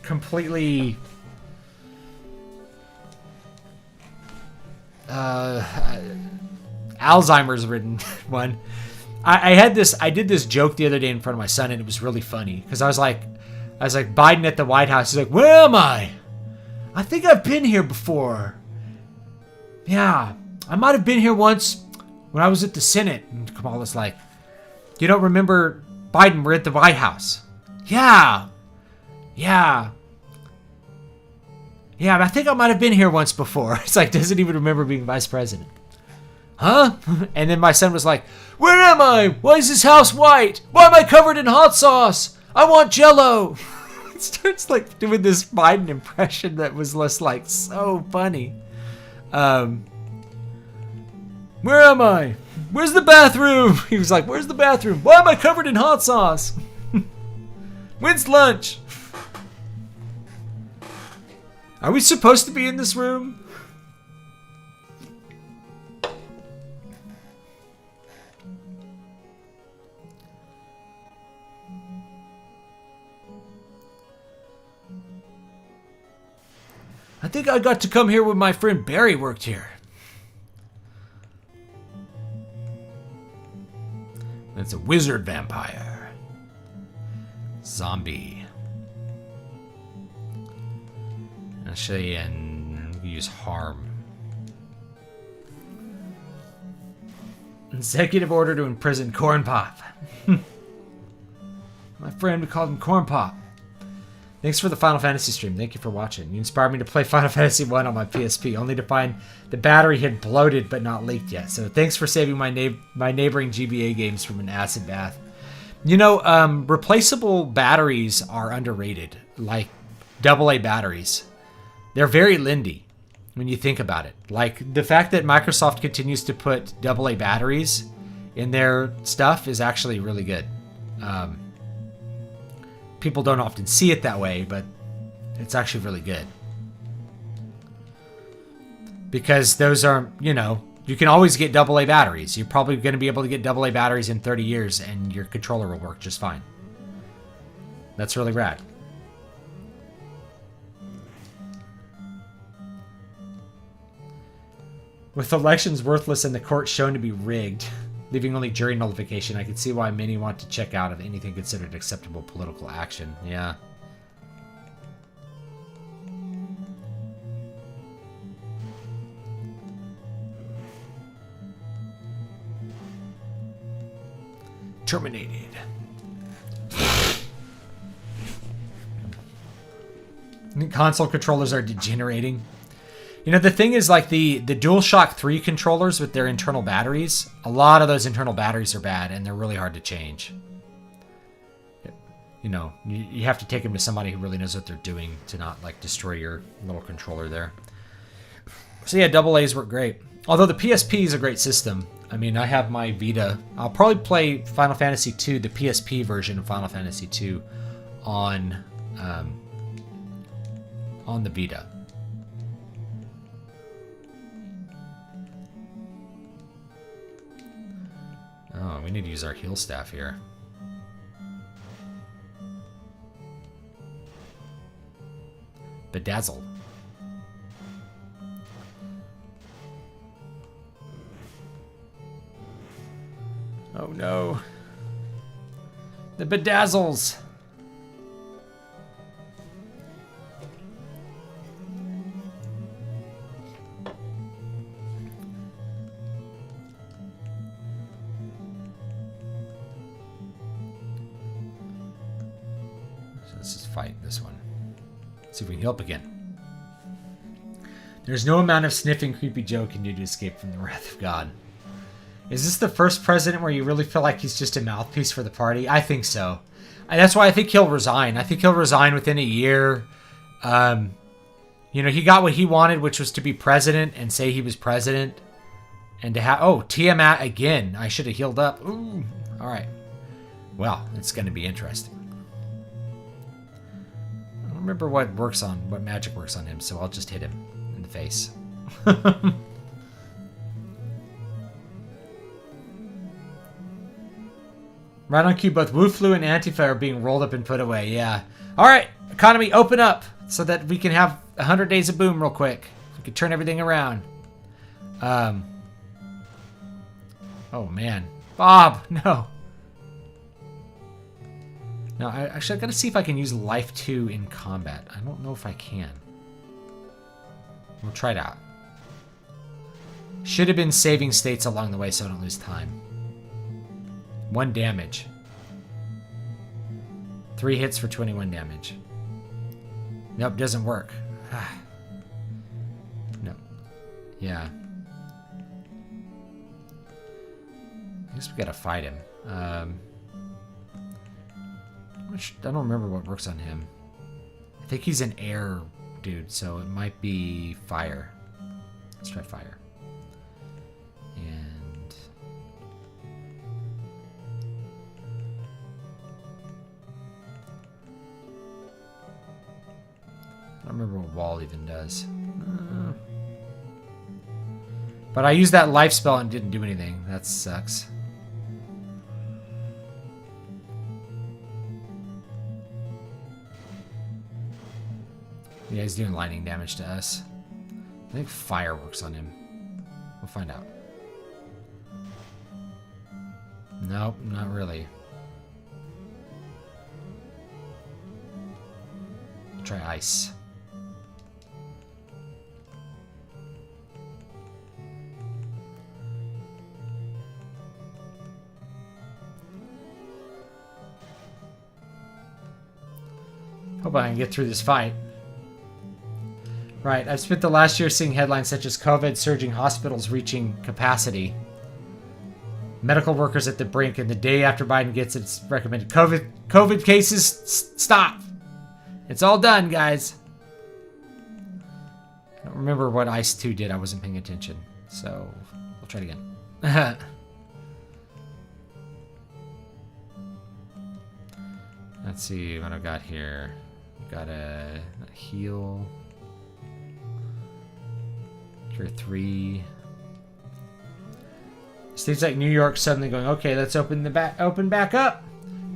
Speaker 1: completely Alzheimer's-ridden one. I did this joke the other day in front of my son, and it was really funny because I was like Biden at the White House. He's like, "Where am I? I think I've been here before. Yeah, I might have been here once when I was at the Senate." And Kamala's like, "You don't remember Biden? We're at the White House." Yeah, but I think I might have been here once before. It's like, doesn't even remember being vice president. Huh? And then my son was like, "Where am I? Why is this house white? Why am I covered in hot sauce? I want Jell-O." It starts like doing this Biden impression that was just like so funny. Where am I? Where's the bathroom? He was like, "Where's the bathroom? Why am I covered in hot sauce? When's lunch? Are we supposed to be in this room?" I think I got to come here when my friend Barry worked here. It's a wizard vampire. Zombie. I'll show you and use harm. Executive order to imprison Corn Pop. My friend, we called him Corn Pop. Thanks for the Final Fantasy stream. Thank you for watching. You inspired me to play Final Fantasy 1 on my PSP, only to find the battery had bloated but not leaked yet. So thanks for saving my neighboring GBA games from an acid bath. You know, replaceable batteries are underrated, like AA batteries. They're very Lindy when you think about it. Like, the fact that Microsoft continues to put AA batteries in their stuff is actually really good. People don't often see it that way, but it's actually really good. Because those are, you know, you can always get AA batteries. You're probably going to be able to get AA batteries in 30 years and your controller will work just fine. That's really rad. With elections worthless and the court shown to be rigged, leaving only jury nullification, I can see why many want to check out of anything considered acceptable political action. Yeah. Terminated. Console controllers are degenerating. You know, the thing is, like, the DualShock 3 controllers with their internal batteries, a lot of those internal batteries are bad, and they're really hard to change. You know, you have to take them to somebody who really knows what they're doing to not, like, destroy your little controller there. So yeah, AA's work great. Although the PSP is a great system. I mean, I have my Vita. I'll probably play Final Fantasy II, the PSP version of Final Fantasy II, on the Vita. Oh, we need to use our heal staff here. Bedazzle. Oh no. The bedazzles. Let's just fight this one. See if we can help again. There's no amount of sniffing Creepy Joe can do to escape from the wrath of God. Is this the first president where you really feel like he's just a mouthpiece for the party? I think so. And that's why I think he'll resign. I think he'll resign within a year. You know, he got what he wanted, which was to be president and say he was president. And to have... Oh, Tiamat again. I should have healed up. Ooh. All right. Well, it's going to be interesting. I don't remember what magic works on him, so I'll just hit him in the face. Right on cue, both Wu-Flu and Antifa are being rolled up and put away. Yeah. All right, economy, open up so that we can have 100 days of boom real quick. We can turn everything around. Oh, man. Bob, no. No, I've got to see if I can use Life 2 in combat. I don't know if I can. We'll try it out. Should have been saving states along the way so I don't lose time. 1 damage. 3 hits for 21 damage. Nope, doesn't work. No. Yeah. I guess we gotta fight him. I don't remember what works on him. I think he's an air dude, so it might be fire. Let's try fire. And... I don't remember what wall even does. But I used that life spell and didn't do anything. That sucks. Yeah, he's doing lightning damage to us. I think fire works on him. We'll find out. Nope, not really. Try ice. Hope I can get through this fight. Right, I've spent the last year seeing headlines such as COVID surging, hospitals reaching capacity, medical workers at the brink, and the day after Biden gets it, it's recommended COVID cases stop. It's all done, guys. I don't remember what Ice 2 did. I wasn't paying attention, so we'll try it again. Let's see what I've got here. Got a heal. Cure 3. States like New York suddenly going, okay, let's open back up.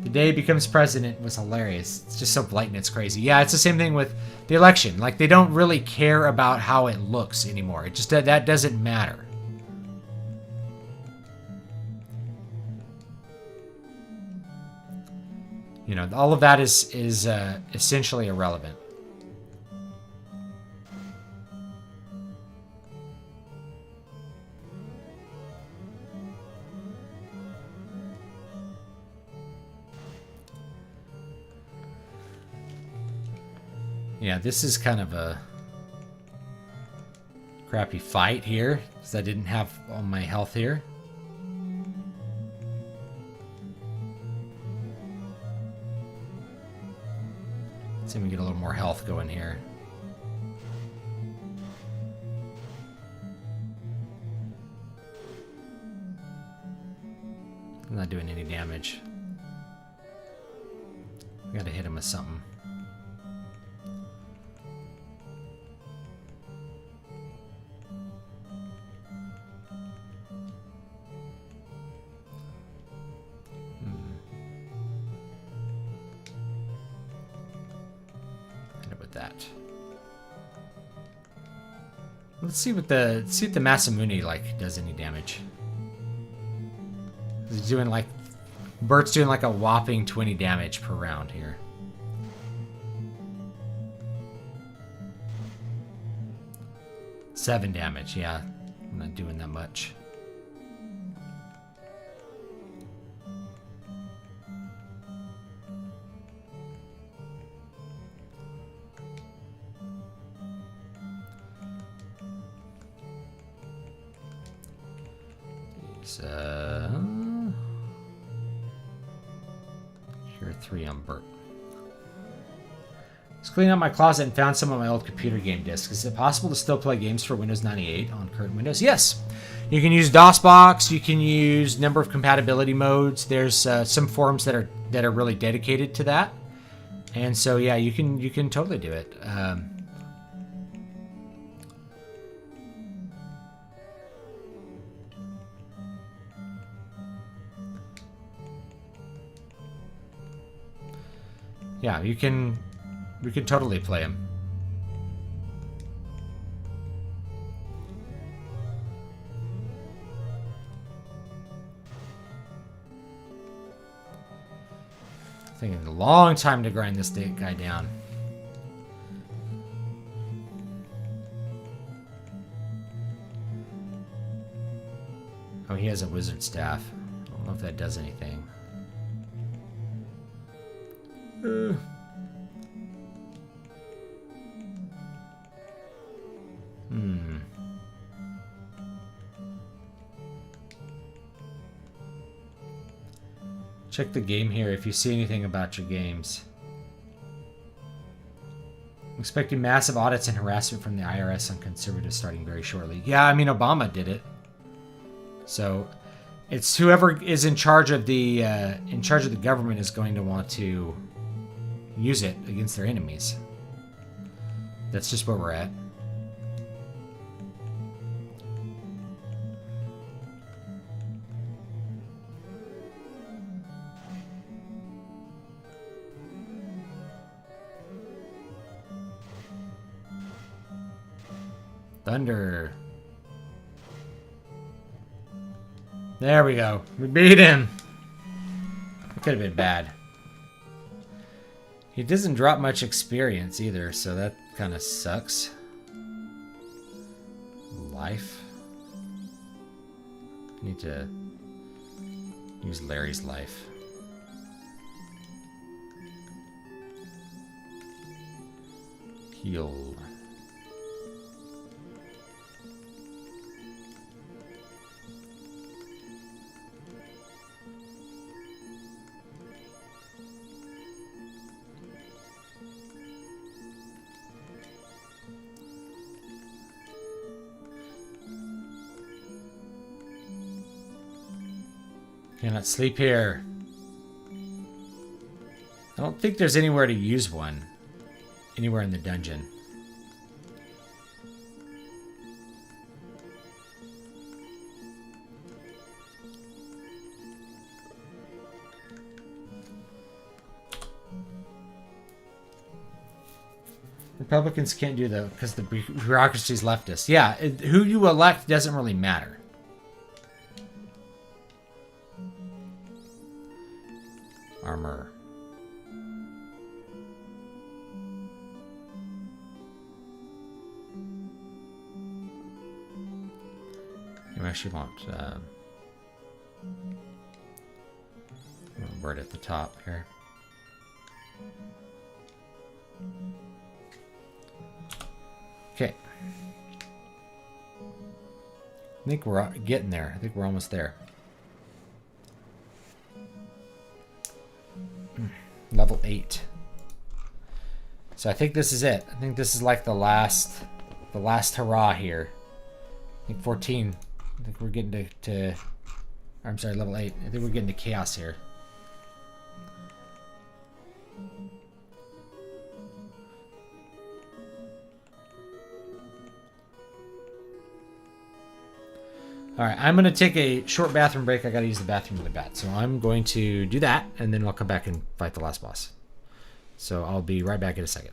Speaker 1: The day becomes president was hilarious. It's just so blatant, it's crazy. Yeah, it's the same thing with the election. Like, they don't really care about how it looks anymore. It just that doesn't matter. You know, all of that is essentially irrelevant. Yeah, this is kind of a crappy fight here, because I didn't have all my health here. Let's see if we can get a little more health going here. I'm not doing any damage. We gotta hit him with something. That. Let's see what the Masamune like does any damage. He's doing like Bert's doing like a whopping 20 damage per round here. Seven damage, yeah. I'm not doing that much. Here 3 on Bert. I was cleaning out my closet and found some of my old computer game discs. Is it possible to still play games for Windows 98 on current Windows? Yes. You can use DOSBox. You can use number of compatibility modes. There's some forums that are really dedicated to that, and so yeah, you can totally do it. Yeah, we can totally play him. Taking a long time to grind this guy down. Oh, he has a wizard staff. I don't know if that does anything. Check the game here if you see anything about your games. I'm expecting massive audits and harassment from the IRS on conservatives starting very shortly. Yeah, I mean, Obama did it. So it's whoever is in charge of the government is going to want to use it against their enemies. That's just where we're at. Thunder. There we go. We beat him. It could have been bad. He doesn't drop much experience either, so that kind of sucks. Life. I need to use Larry's life. Heal. Cannot sleep here. I don't think there's anywhere to use one. Anywhere in the dungeon. Republicans can't do that because the bureaucracy's leftist. Yeah, who you elect doesn't really matter. Armor. You actually want word at the top here. Okay. I think we're getting there. I think we're almost there. Level 8. So I think this is it. I think this is like the last hurrah here. I think 14. I think we're getting to I'm sorry, level 8. I think we're getting to chaos here. Alright, I'm going to take a short bathroom break. I got to use the bathroom really bad. So I'm going to do that, and then I'll come back and fight the last boss. So I'll be right back in a second.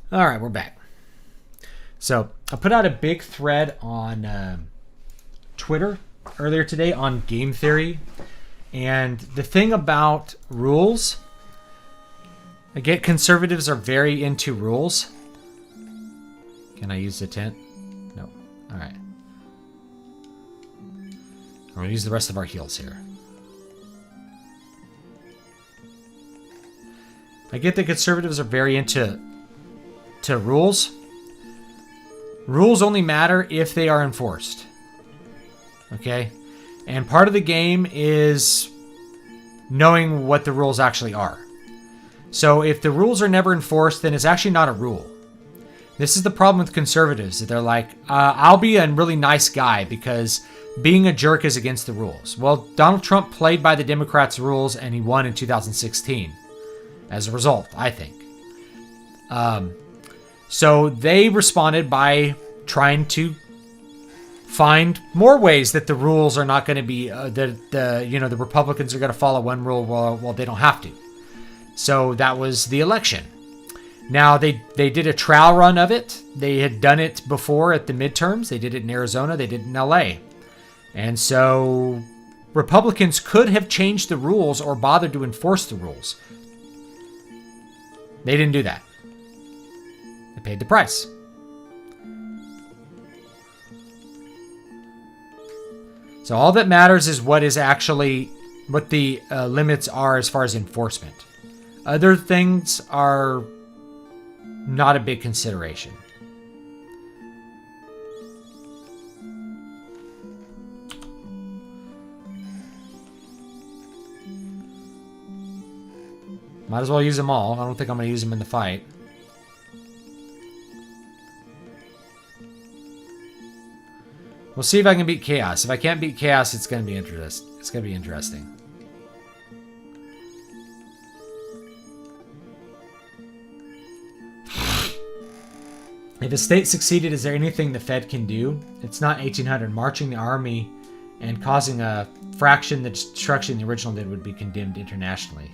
Speaker 1: All right, we're back. So I put out a big thread on Twitter earlier today on game theory. And the thing about rules, again, conservatives are very into rules. Can I use the tent? No. All right. I'm going to use the rest of our heals here. I get that conservatives are very into rules. Rules only matter if they are enforced. Okay? And part of the game is knowing what the rules actually are. So if the rules are never enforced, then it's actually not a rule. This is the problem with conservatives. They're like, I'll be a really nice guy because being a jerk is against the rules. Well, Donald Trump played by the Democrats' rules and he won in 2016 as a result, I think. So they responded by trying to find more ways that the rules are not going to be, the Republicans are going to follow one rule while they don't have to. So that was the election. Now, they did a trial run of it. They had done it before at the midterms. They did it in Arizona. They did it in LA. And so Republicans could have changed the rules or bothered to enforce the rules. They didn't do that. They paid the price. So all that matters is what the limits are as far as enforcement. Other things are not a big consideration. Might as well use them all. I don't think I'm going to use them in the fight. We'll see if I can beat Chaos. If I can't beat Chaos, it's going to be interesting. If a state succeeded, is there anything the Fed can do? It's not 1800. Marching the army and causing a fraction the destruction the original did would be condemned internationally.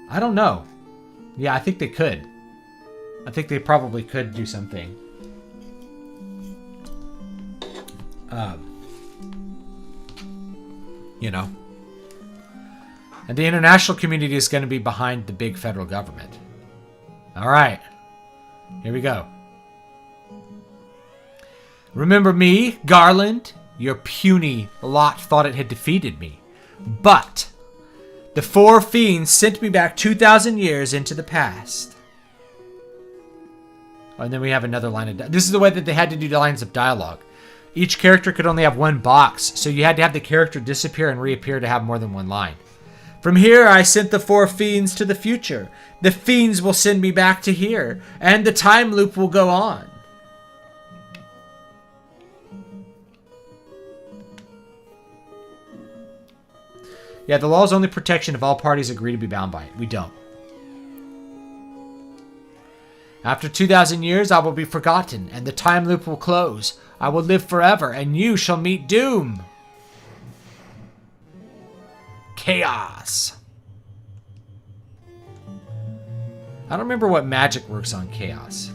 Speaker 1: I don't know. Yeah, I think they could. I think they probably could do something. And the international community is going to be behind the big federal government. All right. Here we go. Remember me, Garland? Your puny lot thought it had defeated me. But the four fiends sent me back 2,000 years into the past. And then we have another line of... This is the way that they had to do the lines of dialogue. Each character could only have one box, so you had to have the character disappear and reappear to have more than one line. From here, I sent the four fiends to the future. The fiends will send me back to here, and the time loop will go on. Yeah, the law is only protection if all parties agree to be bound by it. We don't. After 2,000 years, I will be forgotten, and the time loop will close. I will live forever, and you shall meet doom. Chaos. I don't remember what magic works on chaos.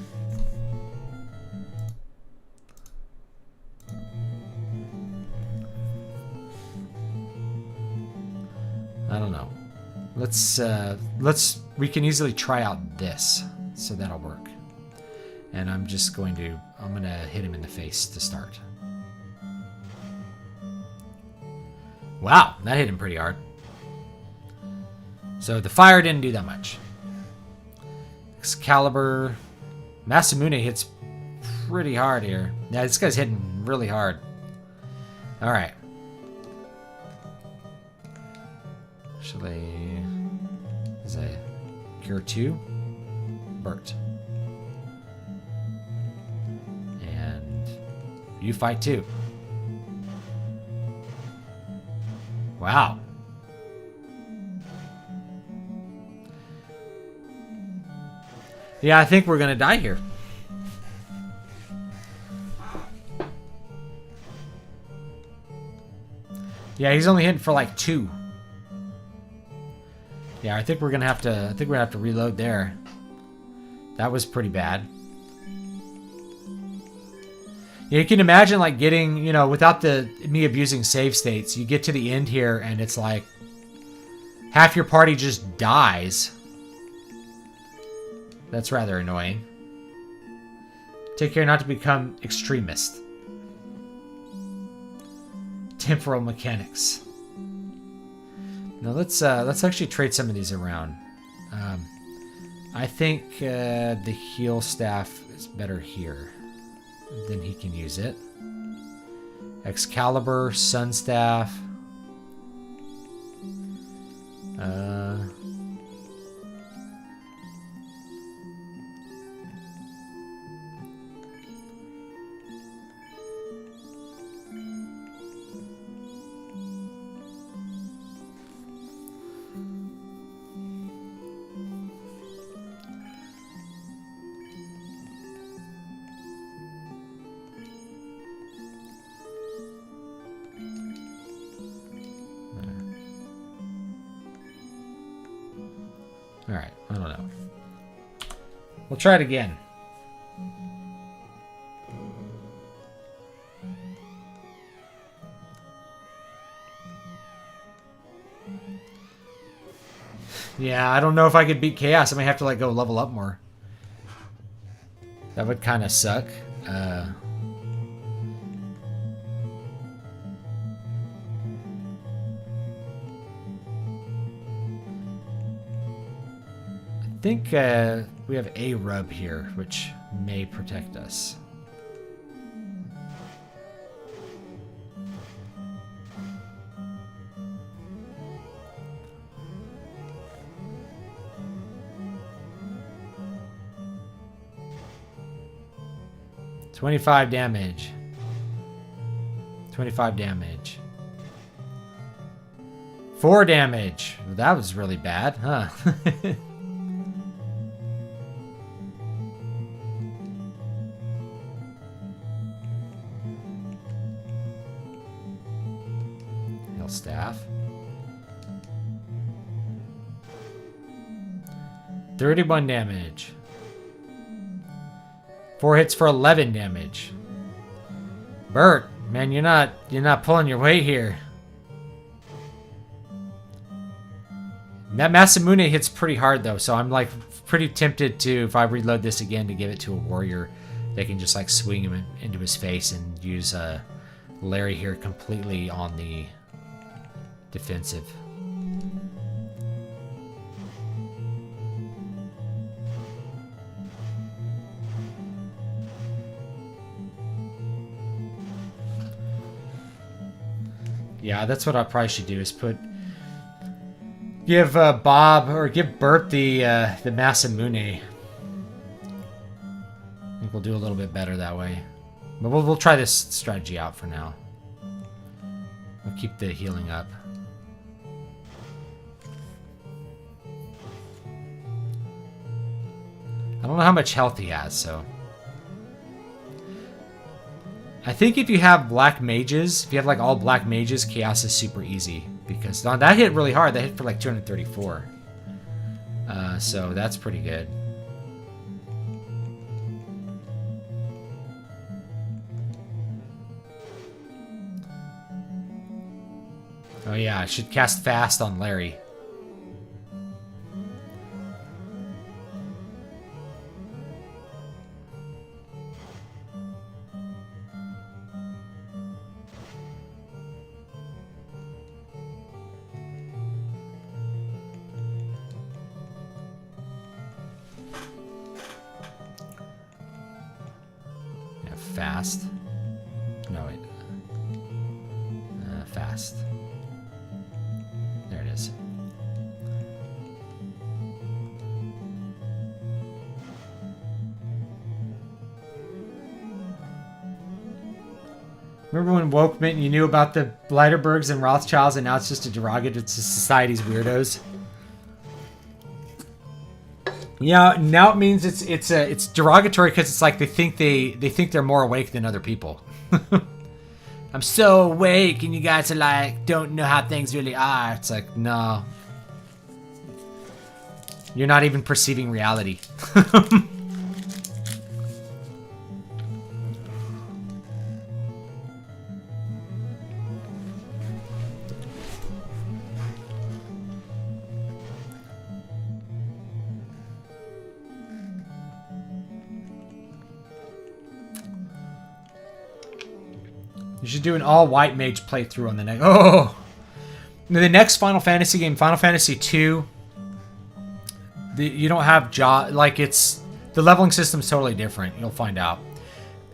Speaker 1: I don't know. We can easily try out this, so that'll work. And I'm gonna hit him in the face to start. Wow, that hit him pretty hard. So the fire didn't do that much. Excalibur. Masamune hits pretty hard here. Yeah, this guy's hitting really hard. Alright. Actually, is a Cure 2? Bert. And you fight too. Wow. Yeah, I think we're gonna die here. Yeah, he's only hitting for like 2. Yeah, I think we're gonna have to reload there. That was pretty bad. Yeah, you can imagine like getting, without me abusing save states, you get to the end here and it's like half your party just dies. That's rather annoying. Take care not to become extremist. Temporal mechanics. Now let's actually trade some of these around. I think the heal staff is better here. Then he can use it. Excalibur, Sun Staff. Uh... Alright, I don't know. We'll try it again. Yeah, I don't know if I could beat Chaos. I might have to like go level up more. That would kind of suck. I think we have a rub here, which may protect us. $25 damage. 25 damage. 4 damage. That was really bad, huh? Staff. 31 damage. 4 hits for 11 damage. Bert, man, you're not pulling your weight here. That Masamune hits pretty hard though, so I'm like pretty tempted to, if I reload this again, to give it to a warrior. They can just like swing him into his face and use Larry here completely on the defensive. Yeah, that's what I probably should do, is give Bob, or give Bert the Masamune. I think we'll do a little bit better that way. But we'll try this strategy out for now. We'll keep the healing up. I don't know how much health he has, so... I think if you have black mages, if you have like all black mages, Chaos is super easy. Because that hit really hard. That hit for like 234. So that's pretty good. Oh yeah, I should cast Fast on Larry. Fast. No, wait. Fast. There it is. Remember when woke meant you knew about the Bleiderbergs and Rothschilds, and now it's just a derogatory to society's weirdos? Yeah, now it means it's derogatory because it's like they think they're more awake than other people. I'm so awake, and you guys are like don't know how things really are. It's like, no, you're not even perceiving reality. You should do an all-white mage playthrough on the next... Oh! The next Final Fantasy game, Final Fantasy 2, you don't have like, it's... The leveling system's totally different. You'll find out.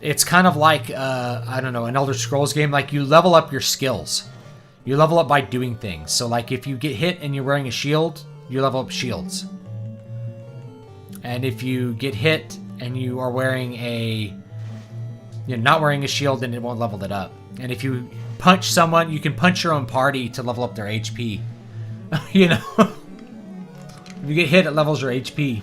Speaker 1: It's kind of like, I don't know, an Elder Scrolls game. Like, you level up your skills. You level up by doing things. So like if you get hit and you're wearing a shield, you level up shields. And if you get hit and you are wearing you're not wearing a shield, then it won't level it up. And if you punch someone, you can punch your own party to level up their HP. You know? If you get hit, it levels your HP.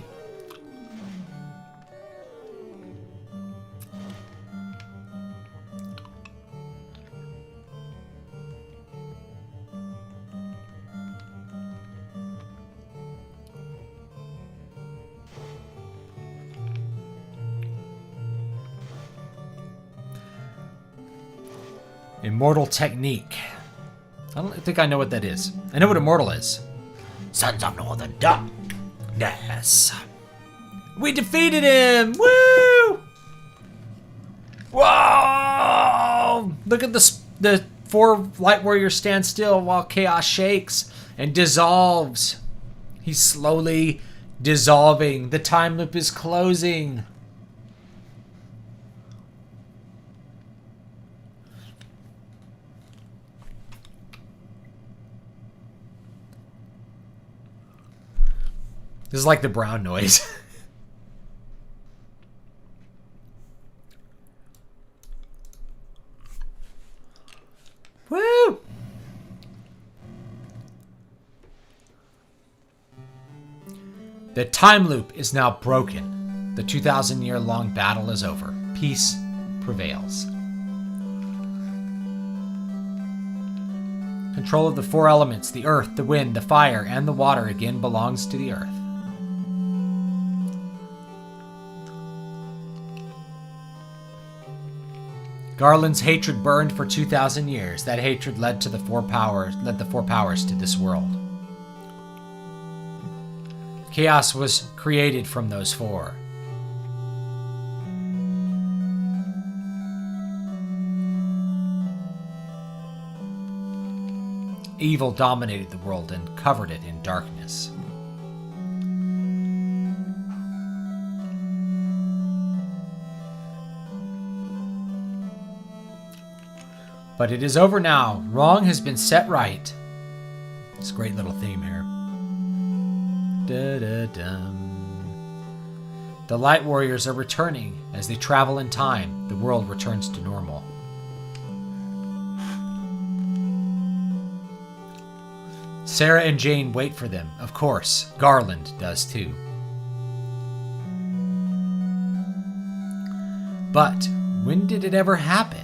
Speaker 1: Immortal technique. I don't think I know what that is. I know what immortal is. Sons of Northern Darkness. We defeated him! Woo! Whoa! Look at the 4 light warriors stand still while chaos shakes and dissolves. He's slowly dissolving. The time loop is closing. This is like the brown noise. Woo! The time loop is now broken. The 2,000-year-long battle is over. Peace prevails. Control of the 4 elements, the earth, the wind, the fire, and the water again belongs to the earth. Garland's hatred burned for 2,000 years. That hatred led the 4 powers to this world. Chaos was created from those 4. Evil dominated the world and covered it in darkness. But it is over now. Wrong has been set right. It's a great little theme here. Da-da-dum. The Light Warriors are returning. As they travel in time, the world returns to normal. Sarah and Jane wait for them. Of course, Garland does too. But when did it ever happen?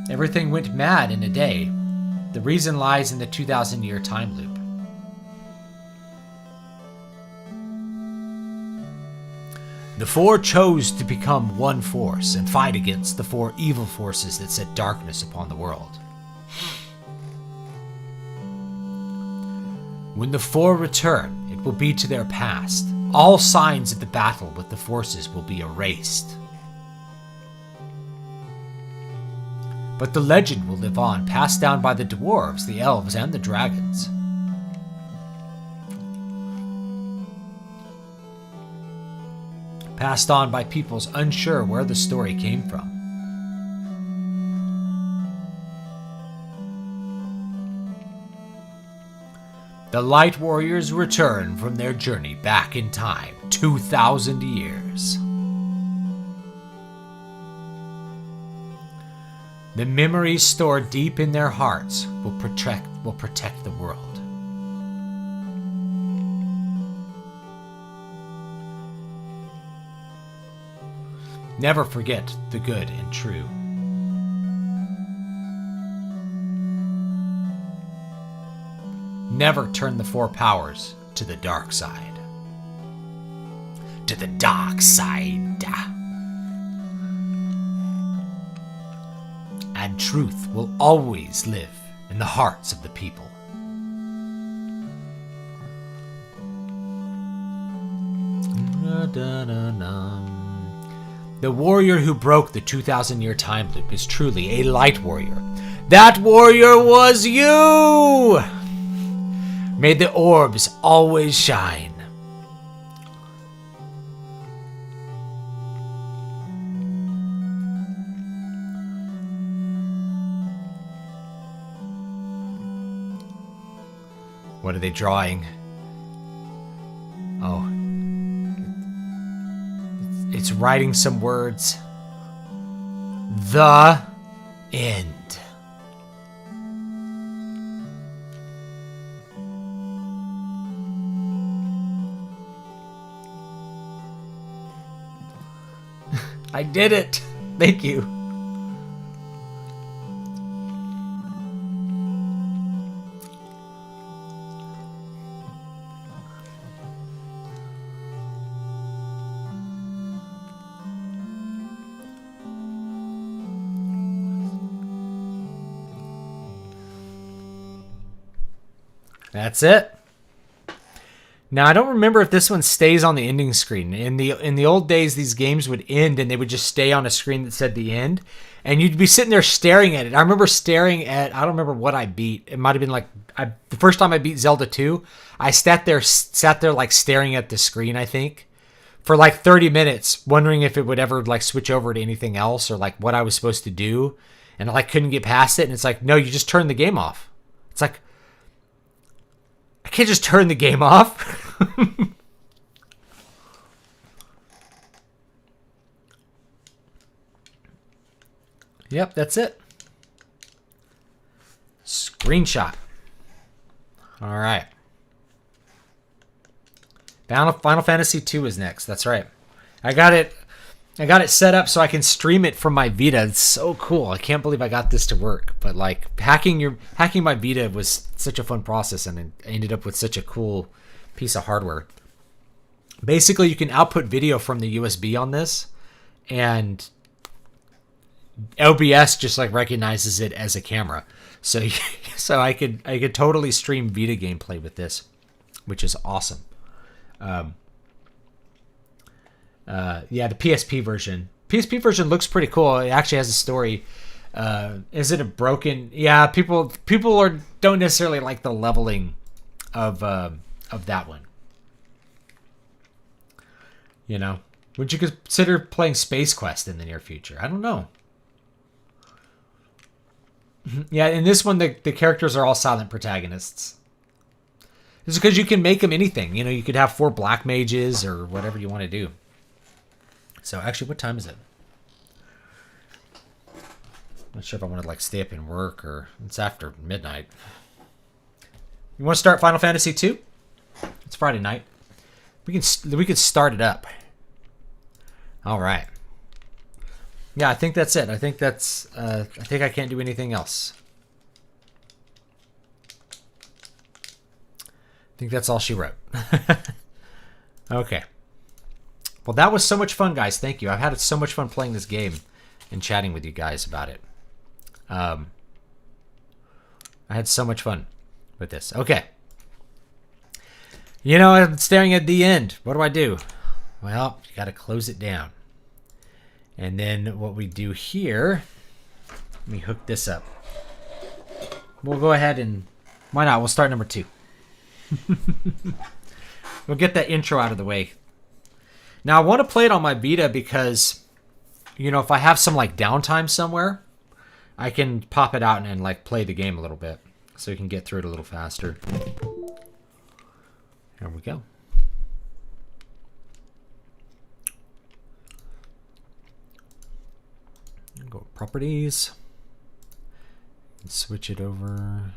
Speaker 1: Everything went mad in a day. The reason lies in the 2,000-year time loop. The 4 chose to become one force and fight against the 4 evil forces that set darkness upon the world. When the 4 return, it will be to their past. All signs of the battle with the forces will be erased. But the legend will live on, passed down by the dwarves, the elves, and the dragons. Passed on by peoples unsure where the story came from. The Light Warriors return from their journey back in time, 2,000 years. The memories stored deep in their hearts will protect the world. Never forget the good and true. Never turn the 4 powers to the dark side. To the dark side. And truth will always live in the hearts of the people. The warrior who broke the 2,000-year time loop is truly a light warrior. That warrior was you! May the orbs always shine. What are they drawing? Oh. It's writing some words. The end. I did it. Thank you. That's it. Now, I don't remember if this one stays on the ending screen. In the old days, these games would end and they would just stay on a screen that said the end. And you'd be sitting there staring at it. I remember staring at, I don't remember what I beat. It might have been like, the first time I beat Zelda 2, I sat there like staring at the screen, I think, for like 30 minutes, wondering if it would ever like switch over to anything else or like what I was supposed to do. And I like couldn't get past it. And it's like, no, you just turn the game off. It's like, I can't just turn the game off. Yep, that's it. Screenshot. All right. Final Fantasy 2 is next. That's right. I got it set up so I can stream it from my Vita. It's so cool. I can't believe I got this to work. But like hacking my Vita was such a fun process, and I ended up with such a cool piece of hardware. Basically, you can output video from the USB on this, and OBS just like recognizes it as a camera. So I could totally stream Vita gameplay with this, which is awesome. Yeah, the PSP version. PSP version looks pretty cool. It actually has a story. Is it a broken? Yeah, people don't necessarily like the leveling of that one. You know, would you consider playing Space Quest in the near future? I don't know. Yeah, in this one, the characters are all silent protagonists. It's because you can make them anything. You know, you could have 4 black mages or whatever you want to do. So, actually, what time is it? Not sure if I want to like stay up and work or it's after midnight. You want to start Final Fantasy 2? It's Friday night. We could start it up. All right. Yeah, I think that's it. I think that's. I think I can't do anything else. I think that's all she wrote. Okay. Well, that was so much fun, guys. Thank you. I've had so much fun playing this game and chatting with you guys about it. I had so much fun with this. Okay. You know, I'm staring at the end. What do I do? Well, you got to close it down. And then what we do here, let me hook this up. We'll go ahead and, why not? We'll start number 2. We'll get that intro out of the way. Now, I want to play it on my Vita because, you know, if I have some like downtime somewhere, I can pop it out and like play the game a little bit so you can get through it a little faster. There we go. Go properties. Switch it over.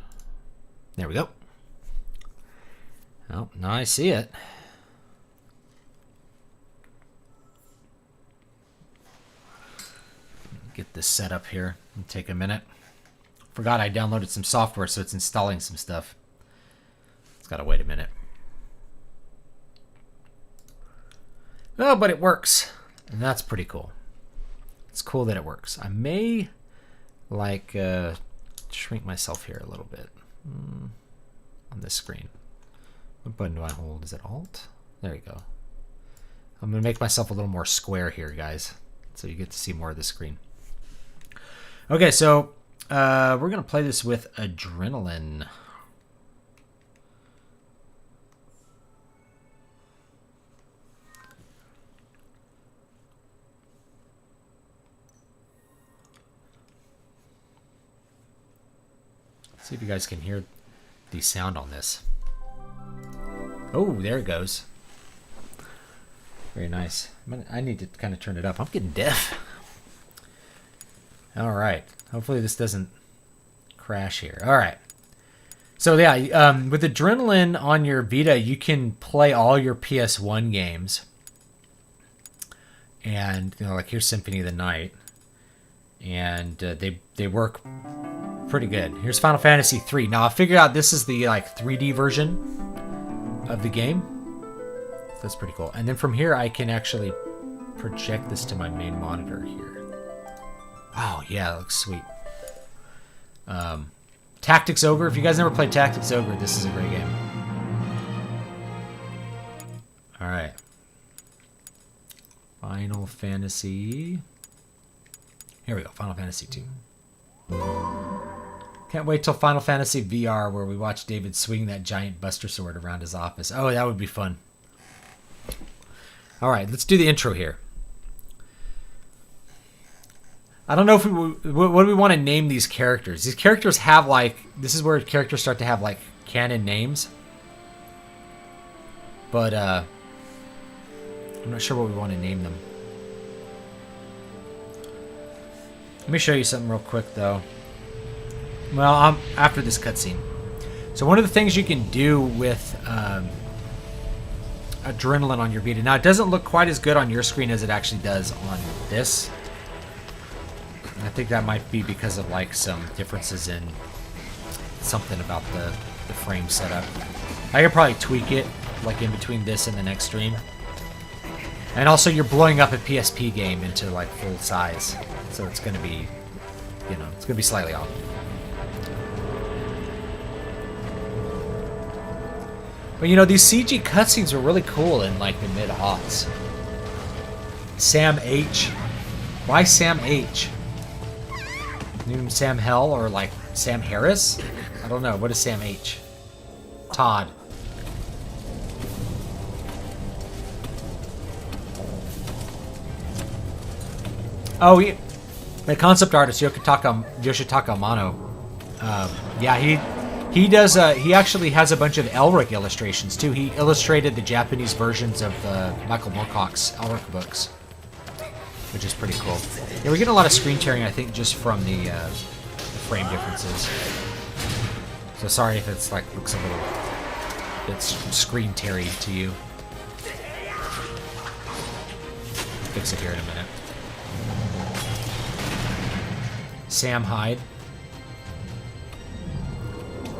Speaker 1: There we go. Oh, now I see it. Get this set up here. It'll take a minute. Forgot I downloaded some software, so it's installing some stuff. It's got to wait a minute. Oh, but it works. And that's pretty cool. It's cool that it works. I may, like, shrink myself here a little bit on this screen. What button do I hold? Is it Alt? There you go. I'm going to make myself a little more square here, guys, so you get to see more of the screen. Okay, so we're going to play this with Adrenaline. See if you guys can hear the sound on this. Oh, there it goes. Very nice. I need to kind of turn it up. I'm getting deaf. All right. Hopefully this doesn't crash here. All right. So yeah, with Adrenaline on your Vita, you can play all your PS1 games. And, you know, like here's Symphony of the Night. And they work pretty good. Here's Final Fantasy 3. Now I figured out this is the like 3D version of the game. That's pretty cool. And then from here I can actually project this to my main monitor here. Oh yeah, that looks sweet. Tactics Ogre. If you guys never played Tactics Ogre, this is a great game. Alright. Final Fantasy. Here we go, Final Fantasy 2. Can't wait till Final Fantasy VR where we watch David swing that giant Buster Sword around his office. Oh, that would be fun. Alright, let's do the intro here. I don't know if what do we want to name these characters. These characters have like, this is where characters start to have like canon names. But I'm not sure what we want to name them. Let me show you something real quick though. Well, after this cutscene. So one of the things you can do with Adrenaline on your Vita. Now it doesn't look quite as good on your screen as it actually does on this. I think that might be because of like some differences in something about the frame setup. I could probably tweak it like in between this and the next stream. And also you're blowing up a PSP game into like full size. So it's going to be, you know, it's going to be slightly off. But you know, these CG cutscenes were really cool in like the mid-aughts. Sam H. Why Sam H? New Sam Hell or like Sam Harris? I don't know. What is Sam H? Todd. Oh, the concept artist Yoshitaka Amano. Yeah, he does. He actually has a bunch of Elric illustrations too. He illustrated the Japanese versions of Michael Moorcock's Elric books, which is pretty cool. Yeah, we're getting a lot of screen tearing, I think, just from the frame differences. So sorry if it's like looks a little bit screen teary to you. Fix it here in a minute. Sam Hyde.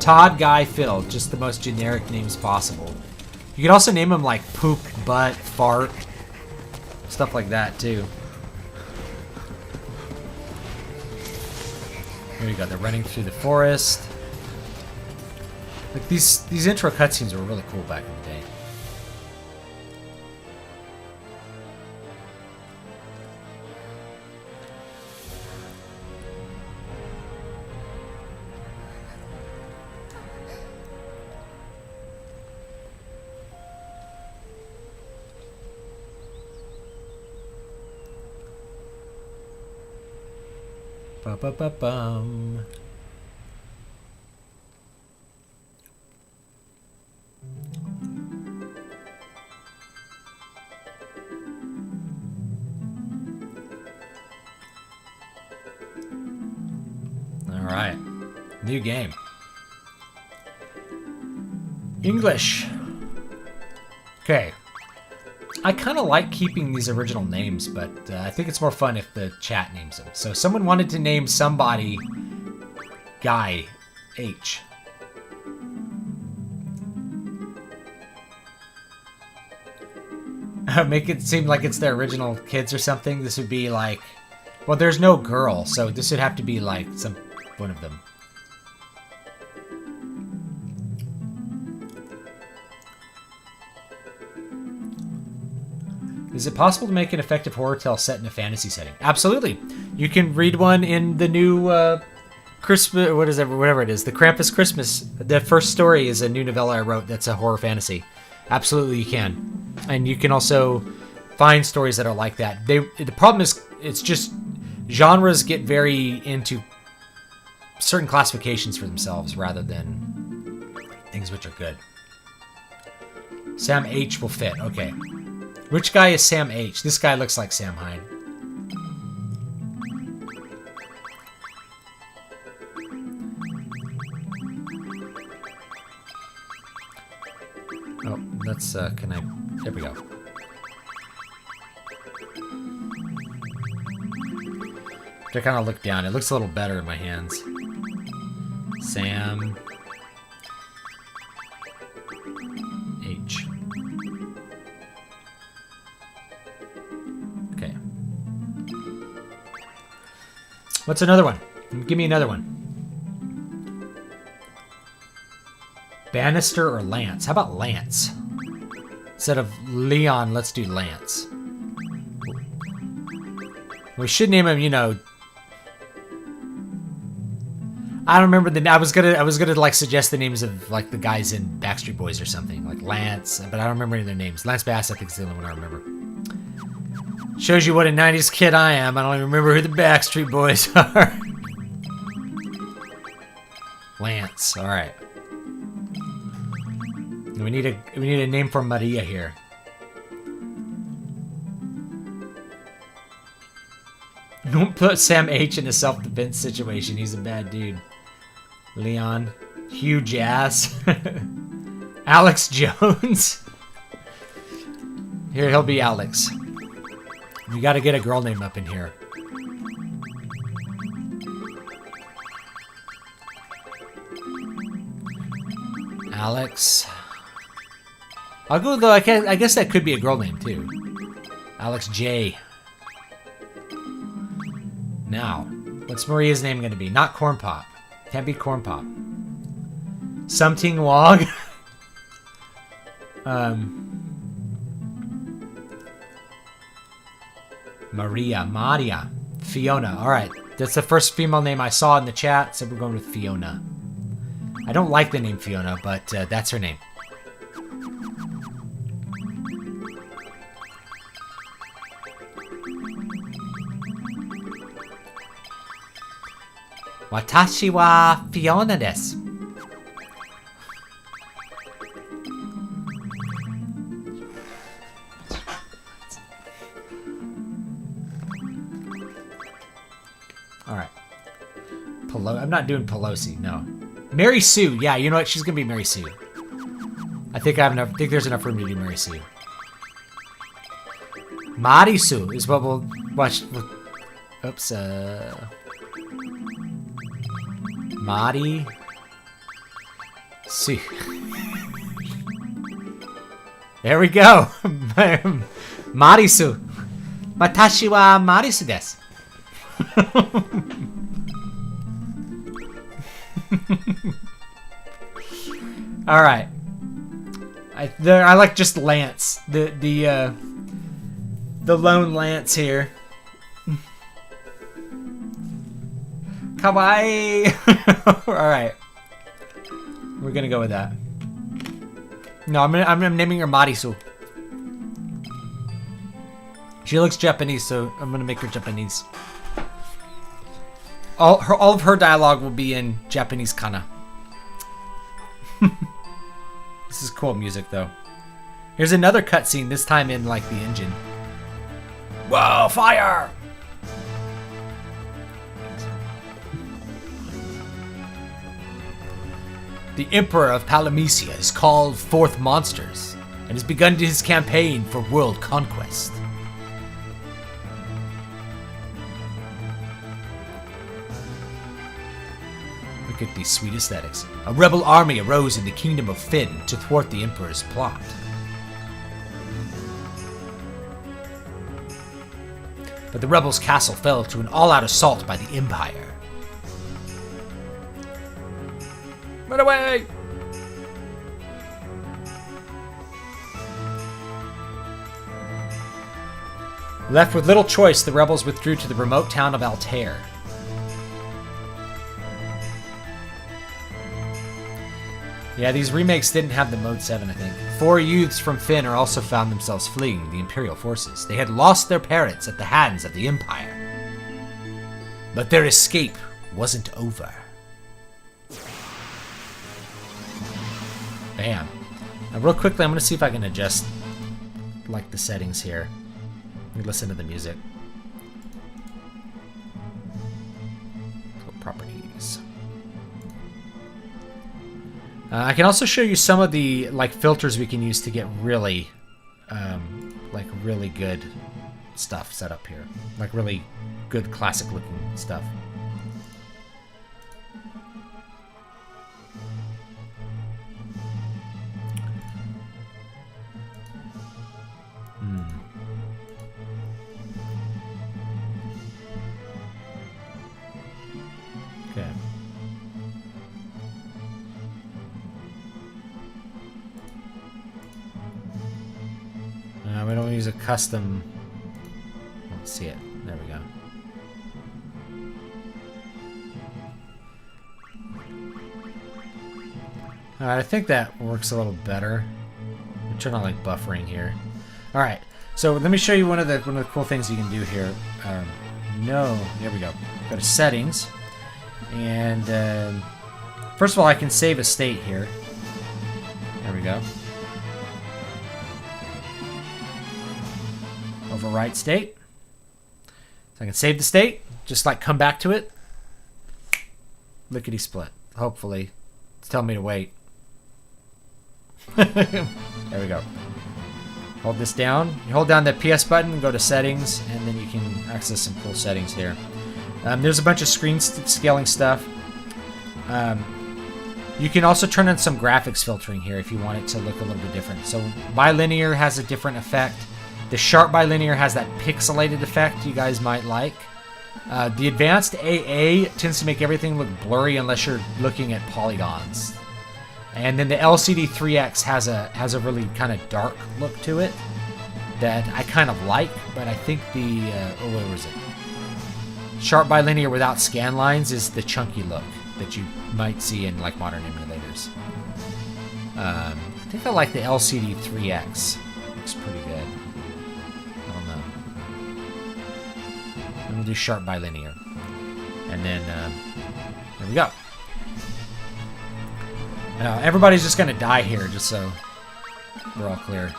Speaker 1: Todd, Guy, Phil. Just the most generic names possible. You could also name them like Poop, Butt, Fart. Stuff like that, too. Here you go. They're running through the forest. Like these intro cutscenes were really cool back in the day. Ba-ba-ba-bum. Alright. New game. English. Okay. I kind of like keeping these original names, but I think it's more fun if the chat names them. So someone wanted to name somebody Guy H. Make it seem like it's their original kids or something. This would be like, well, there's no girl, so this would have to be like one of them. Is it possible to make an effective horror tale set in a fantasy setting? Absolutely. You can read one in the new Christmas, whatever it is, the Krampus Christmas. The first story is a new novella I wrote that's a horror fantasy. Absolutely, you can. And you can also find stories that are like that. The problem is, it's just genres get very into certain classifications for themselves rather than things which are good. Sam H will fit. Okay. Which guy is Sam H? This guy looks like Sam Hine. Oh, let's, can I... There we go. I kind of look down. It looks a little better in my hands. Sam... H. Okay. What's another one? Give me another one. Bannister or Lance? How about Lance? Instead of Leon, let's do Lance. We should name him, you know... I don't remember the... I was gonna like suggest the names of like the guys in Backstreet Boys or something, like Lance, but I don't remember any of their names. Lance Bass, I think, is the only one I remember. Shows you what a '90s kid I am. I don't even remember who the Backstreet Boys are. Lance, all right. We need a name for Maria here. Don't put Sam H in a self-defense situation. He's a bad dude. Leon. Huge ass. Alex Jones. Here, he'll be Alex. We gotta get a girl name up in here. Alex. I'll go though. I guess that could be a girl name too. Alex J. Now, what's Maria's name going to be? Not Corn Pop. Can't be Corn Pop. Something Wong. Maria. Fiona. All right, that's the first female name I saw in the chat, so we're going with Fiona. I don't like the name Fiona, but that's her name. Watashi wa Fiona desu. Alright. I'm not doing Pelosi, no. Mary Sue. Yeah, you know what? She's gonna be Mary Sue. I think there's enough room to do Mary Sue. Marisu is what we'll watch. Oops, Mari Su. There we go. Marisu. Watashi wa Marisu desu. All right. I like just Lance. The lone Lance here. Kawaii. All right, we're gonna go with that. No, I'm naming her Marisu. She looks Japanese, so I'm gonna make her Japanese. All of her dialogue will be in Japanese kana. This is cool music, though. Here's another cutscene. This time in like the engine. Whoa, fire! The Emperor of Palamecia has called forth monsters and has begun his campaign for world conquest. Look at these sweet aesthetics. A rebel army arose in the kingdom of Fynn to thwart the Emperor's plot. But the rebels' castle fell to an all-out assault by the Empire. Run away! Left with little choice, the rebels withdrew to the remote town of Altair. Yeah, these remakes didn't have the Mode 7, I think. 4 youths from Fynn are also found themselves fleeing the Imperial forces. They had lost their parents at the hands of the Empire. But their escape wasn't over. Bam. Now, real quickly, I'm going to see if I can adjust, like, the settings here. Listen to the music. Properties. I can also show you some of the, like, filters we can use to get really, like, really good stuff set up here. Like, really good classic-looking stuff. Okay. We don't use a custom. Let's see it. There we go. Alright, I think that works a little better. We'll turn on like buffering here. Alright, so let me show you one of the cool things you can do here. No, there we go. Go to settings. And first of all, I can save a state here. There we go. Overwrite state. So I can save the state, just like come back to it. Lickety split. Hopefully, it's telling me to wait. There we go. Hold this down. You hold down the PS button, go to settings, and then you can access some cool settings here. There's a bunch of screen scaling stuff. You can also turn on some graphics filtering here if you want it to look a little bit different. So bilinear has a different effect. The sharp bilinear has that pixelated effect you guys might like. The advanced AA tends to make everything look blurry unless you're looking at polygons. And then the LCD 3X has a really kind of dark look to it that I kind of like, but I think the where was it? Sharp bilinear without scan lines is the chunky look that you might see in like modern emulators. I think I like the LCD 3X. Looks pretty good. I don't know. I'm gonna do sharp bilinear, and then there we go. Now everybody's just gonna die here, just so we're all clear.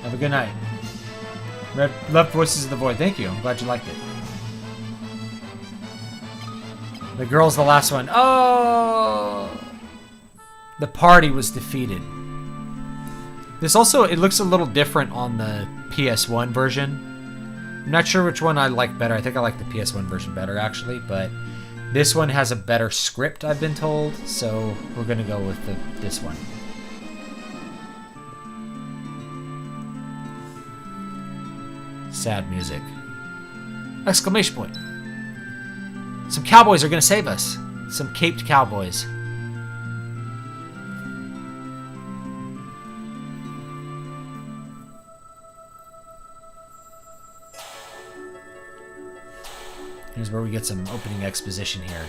Speaker 1: Have a good night. Red, love Voices of the Void. Thank you. I'm glad you liked it. The girl's the last one. Oh! The party was defeated. This also, it looks a little different on the PS1 version. I'm not sure which one I like better. I think I like the PS1 version better, actually. But this one has a better script, I've been told. So we're going to go with this one. Sad music. Exclamation point. Some cowboys are going to save us. Some caped cowboys. Here's where we get some opening exposition here.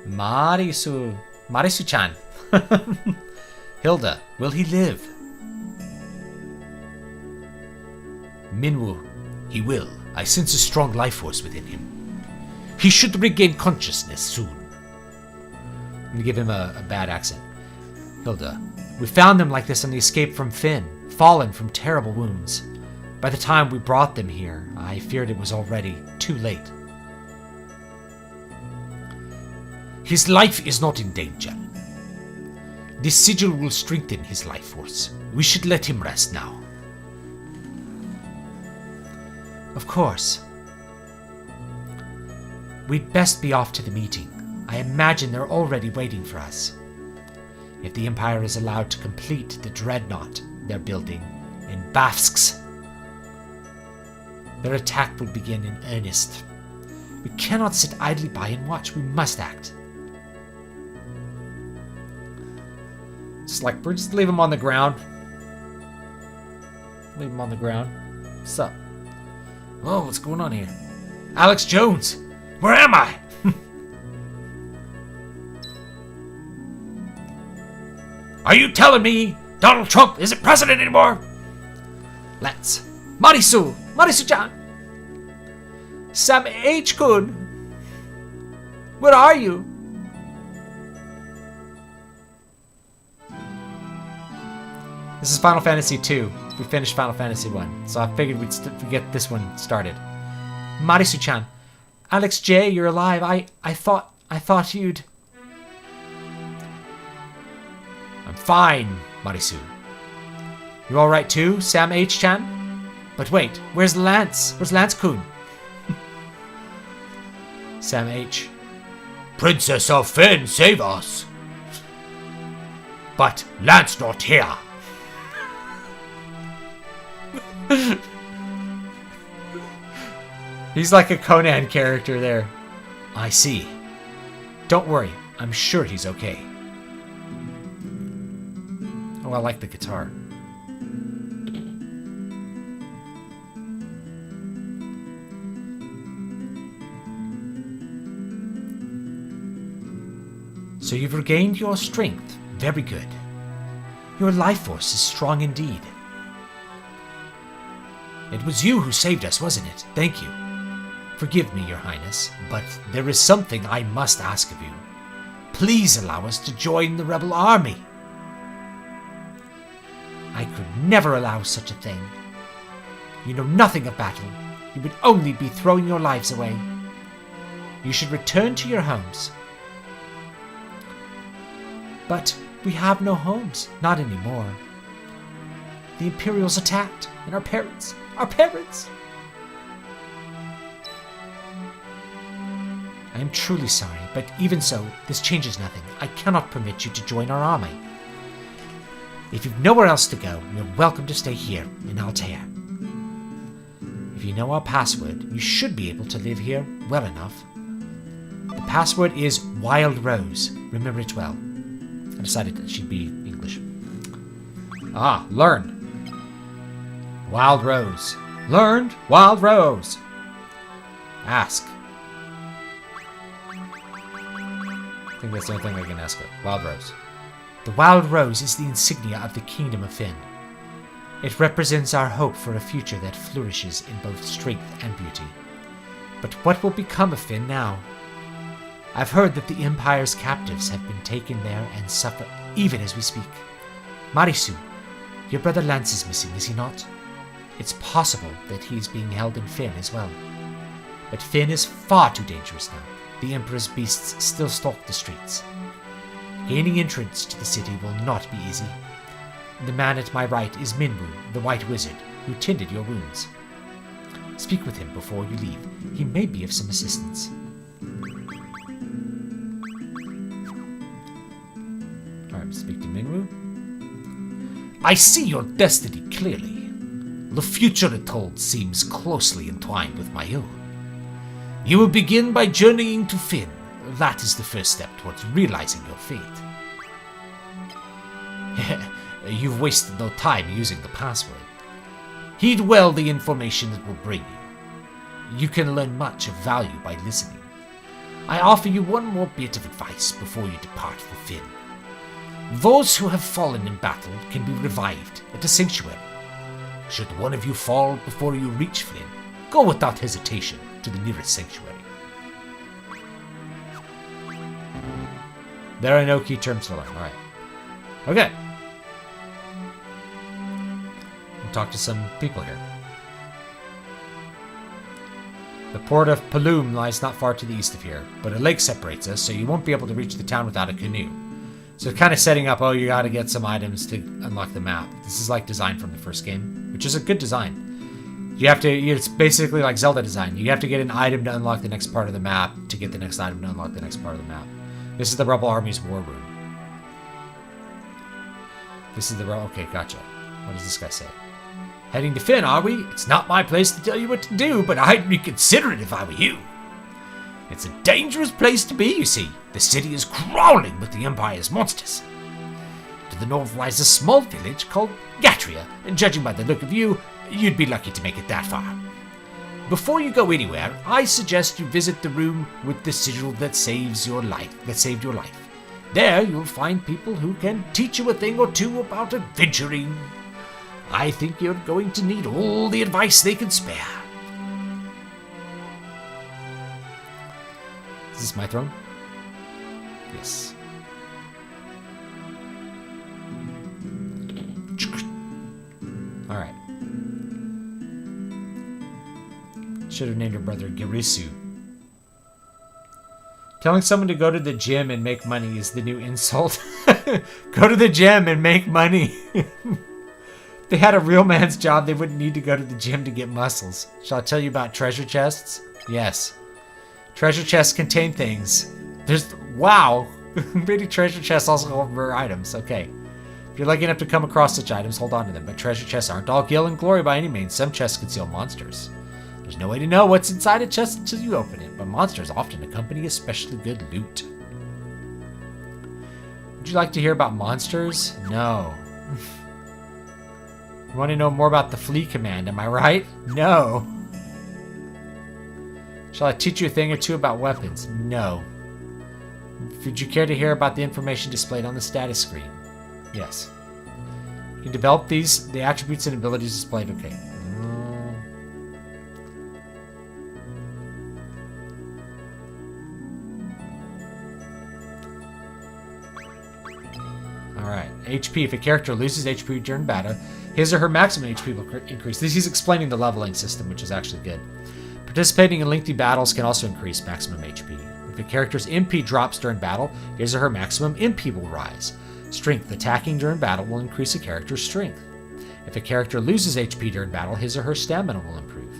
Speaker 1: Marisu-chan. Hilda, will he live? Minwoo, he will. I sense a strong life force within him. He should regain consciousness soon. I'm gonna give him a bad accent. Hilda, we found them like this on the escape from Finn, fallen from terrible wounds. By the time we brought them here, I feared it was already too late. His life is not in danger. This sigil will strengthen his life force. We should let him rest now. Of course. We'd best be off to the meeting. I imagine they're already waiting for us. If the Empire is allowed to complete the dreadnought they're building in Bafsk, their attack will begin in earnest. We cannot sit idly by and watch. We must act. Just like, we're just leave him on the ground. Leave him on the ground. What's up? Oh, what's going on here? Alex Jones! Where am I? Are you telling me Donald Trump isn't president anymore? Let's. Marisu! Marisu-chan! Sam H-kun! Where are you? This is Final Fantasy 2. We finished Final Fantasy 1, so I figured we'd get this one started. Marisu-chan. Alex J, you're alive. I thought you'd... I'm fine, Marisu. You alright too, Sam H-chan? But wait, where's Lance? Where's Lance-kun? Sam H. Princess of Finn, save us! But Lance not here. He's like a Conan character there. I see. Don't worry, I'm sure he's okay. Oh, I like the guitar. So you've regained your strength. Very good. Your life force is strong indeed. It was you who saved us, wasn't it? Thank you. Forgive me, Your Highness, but there is something I must ask of you. Please allow us to join the rebel army. I could never allow such a thing. You know nothing of battle. You would only be throwing your lives away. You should return to your homes. But we have no homes, not anymore. The Imperials attacked, and our parents. I am truly sorry, but even so, this changes nothing. I cannot permit you to join our army. If you've nowhere else to go, you're welcome to stay here in Altair. If you know our password, you should be able to live here well enough. The password is Wild Rose. Remember it well. I decided that she'd be English. Ah, learn. Wild Rose. Learned Wild Rose. Ask. I think that's the only thing I can ask her. Wild Rose. The Wild Rose is the insignia of the Kingdom of Finn. It represents our hope for a future that flourishes in both strength and beauty. But what will become of Finn now? I've heard that the Empire's captives have been taken there and suffer even as we speak. Marisu, your brother Lance is missing, is he not? It's possible that he is being held in Finn as well. But Finn is far too dangerous now. The Emperor's beasts still stalk the streets. Gaining entrance to the city will not be easy. The man at my right is Minwu, the White Wizard, who tended your wounds. Speak with him before you leave. He may be of some assistance. Alright, speak to Minwu. I see your destiny clearly. The future it holds seems closely entwined with my own. You will begin by journeying to Finn. That is the first step towards realizing your fate. You've wasted no time using the password. Heed well the information it will bring you. You can learn much of value by listening. I offer you one more bit of advice before you depart for Finn. Those who have fallen in battle can be revived at a sanctuary. Should one of you fall before you reach Finn, go without hesitation to the nearest sanctuary. There are no key terms to learn. Alright. Okay. We'll talk to some people here. The port of Paloom lies not far to the east of here, but a lake separates us, so you won't be able to reach the town without a canoe. So it's kind of setting up, oh, you gotta get some items to unlock the map. This is like design from the first game, which is a good design. You have to, it's basically like Zelda design. You have to get an item to unlock the next part of the map to get the next item to unlock the next part of the map. This is the Rebel Army's war room. This is the okay, gotcha. What does this guy say? Heading to Finn, are we? It's not my place to tell you what to do, but I'd reconsider it if I were you. It's a dangerous place to be, you see. The city is crawling with the Empire's monsters. To the north lies a small village called Gatria, and judging by the look of you, you'd be lucky to make it that far. Before you go anywhere, I suggest you visit the room with the sigil that saved your life. There you'll find people who can teach you a thing or two about adventuring. I think you're going to need all the advice they can spare. Is this my throne? Yes. Alright. Should have named your brother Girisu. Telling someone to go to the gym and make money is the new insult. Go to the gym and make money. If they had a real man's job, they wouldn't need to go to the gym to get muscles. Shall I tell you about treasure chests? Yes. Treasure chests contain things. Wow. Many treasure chests also hold rare items. Okay. If you're lucky enough to come across such items, hold on to them. But treasure chests aren't all gil and glory by any means. Some chests conceal monsters. There's no way to know what's inside a chest until you open it, but monsters often accompany especially good loot. Would you like to hear about monsters? No. You want to know more about the flee command, am I right? No. Shall I teach you a thing or two about weapons? No. Would you care to hear about the information displayed on the status screen? Yes. You can develop the attributes and abilities displayed. Okay. Alright, HP. If a character loses HP during battle, his or her maximum HP will increase. He's explaining the leveling system, which is actually good. Participating in lengthy battles can also increase maximum HP. If a character's MP drops during battle, his or her maximum MP will rise. Strength. Attacking during battle will increase a character's strength. If a character loses HP during battle, his or her stamina will improve.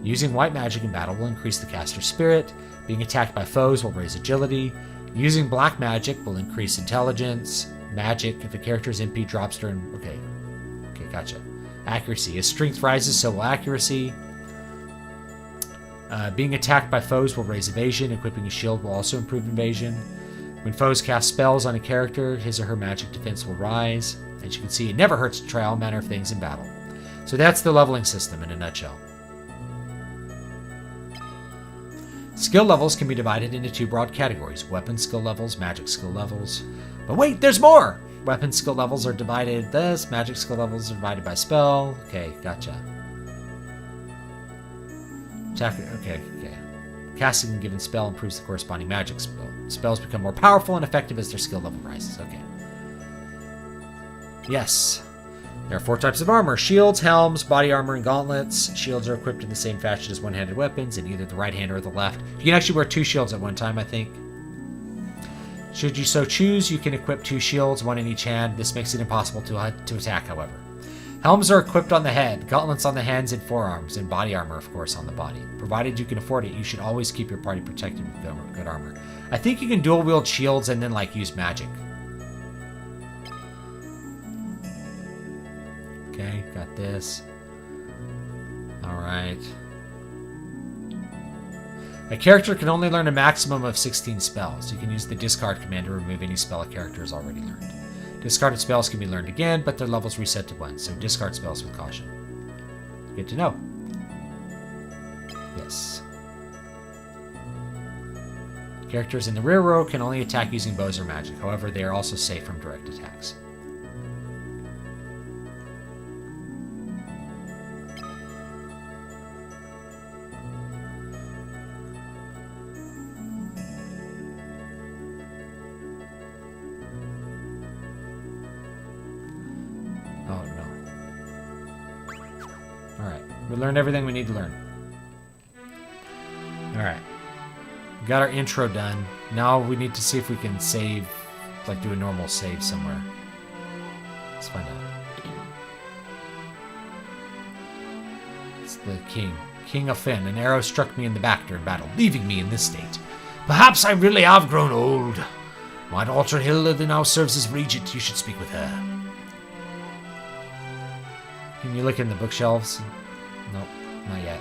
Speaker 1: Using white magic in battle will increase the caster's spirit. Being attacked by foes will raise agility. Using black magic will increase intelligence. Magic. If a character's MP drops during... Okay, gotcha. Accuracy. As strength rises, so will accuracy. Being attacked by foes will raise evasion. Equipping a shield will also improve evasion. When foes cast spells on a character, his or her magic defense will rise. As you can see, it never hurts to try all manner of things in battle. So that's the leveling system in a nutshell. Skill levels can be divided into two broad categories: weapon skill levels, magic skill levels. But wait, there's more! Weapon skill levels are divided thus, magic skill levels are divided by spell. Okay, gotcha. Okay. Casting a given spell improves the corresponding magic spell. Spells become more powerful and effective as their skill level rises. Okay. Yes. There are 4 types of armor: shields, helms, body armor, and gauntlets. Shields are equipped in the same fashion as one-handed weapons in either the right hand or the left. You can actually wear 2 shields at one time, I think. Should you so choose, you can equip 2 shields, 1 in each hand. This makes it impossible to attack, however. Helms are equipped on the head, gauntlets on the hands and forearms, and body armor, of course, on the body. Provided you can afford it, you should always keep your party protected with good armor. I think you can dual-wield shields and then, use magic. Okay, got this. Alright. A character can only learn a maximum of 16 spells. You can use the discard command to remove any spell a character has already learned. Discarded spells can be learned again, but their levels reset to 1, so discard spells with caution. Good to know. Yes. Characters in the rear row can only attack using bows or magic. However, they are also safe from direct attacks. Oh, no. Alright. We learned everything we need to learn. Alright. Got our intro done. Now we need to see if we can save, do a normal save somewhere. Let's find out. It's the king. King of Finn. An arrow struck me in the back during battle, leaving me in this state. Perhaps I really have grown old. My daughter Hilda now serves as regent. You should speak with her. Can you look in the bookshelves? Nope, not yet.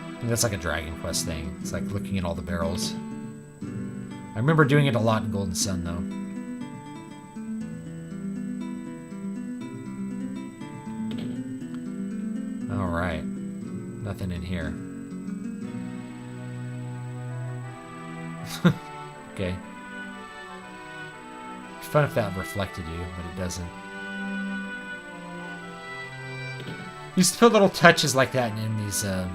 Speaker 1: I think that's like a Dragon Quest thing. It's like looking at all the barrels. I remember doing it a lot in Golden Sun, though. Alright. Nothing in here. Okay. It'd be fun if that reflected you, but it doesn't. used to put little touches like that in these in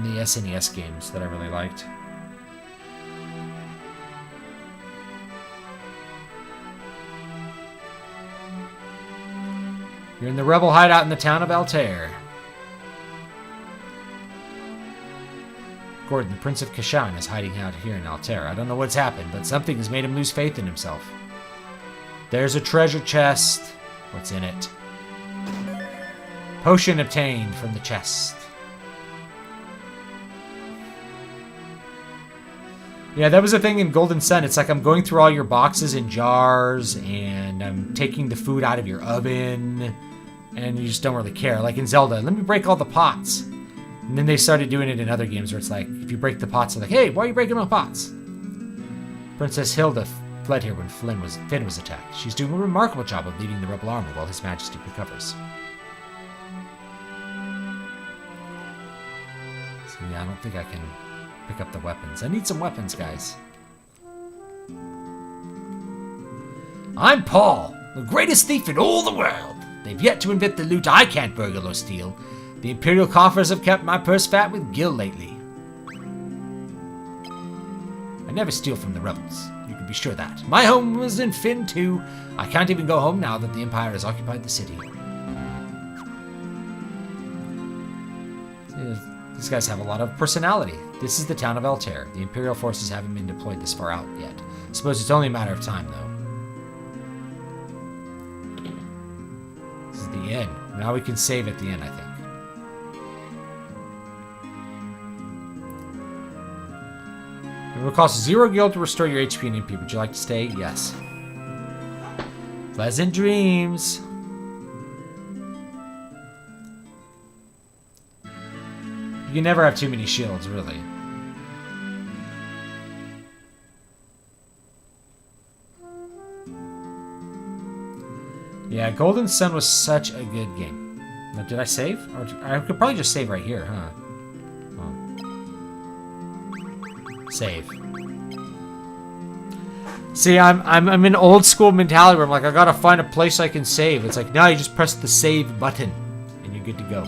Speaker 1: the SNES games that I really liked. You're in the rebel hideout in the town of Altair. Gordon, the Prince of Kashan, is hiding out here in Altair. I don't know what's happened, but something has made him lose faith in himself. There's a treasure chest. What's in it? Potion obtained from the chest. Yeah, that was the thing in Golden Sun. It's like I'm going through all your boxes and jars, and I'm taking the food out of your oven, and you just don't really care. Like in Zelda, let me break all the pots. And then they started doing it in other games where it's like, if you break the pots, they're like, hey, why are you breaking my pots? Princess Hilda fled here when Finn was attacked. She's doing a remarkable job of leading the rebel army while His Majesty recovers. So yeah, I don't think I can pick up the weapons. I need some weapons, guys. I'm Paul, the greatest thief in all the world. They've yet to invent the loot I can't burgle or steal. The Imperial coffers have kept my purse fat with gil lately. I never steal from the rebels. You can be sure of that. My home was in Finn, too. I can't even go home now that the Empire has occupied the city. These guys have a lot of personality. This is the town of Altair. The Imperial forces haven't been deployed this far out yet. I suppose it's only a matter of time, though. This is the inn. Now we can save at the inn, I think. It will cost 0 gil to restore your HP and MP. Would you like to stay? Yes. Pleasant dreams. You can never have too many shields, really. Yeah, Golden Sun was such a good game. Now, did I save? Or I could probably just save right here, huh? Save. See, I'm in old school mentality where I'm like, I gotta find a place I can save. It's like, no, you just press the save button and you're good to go.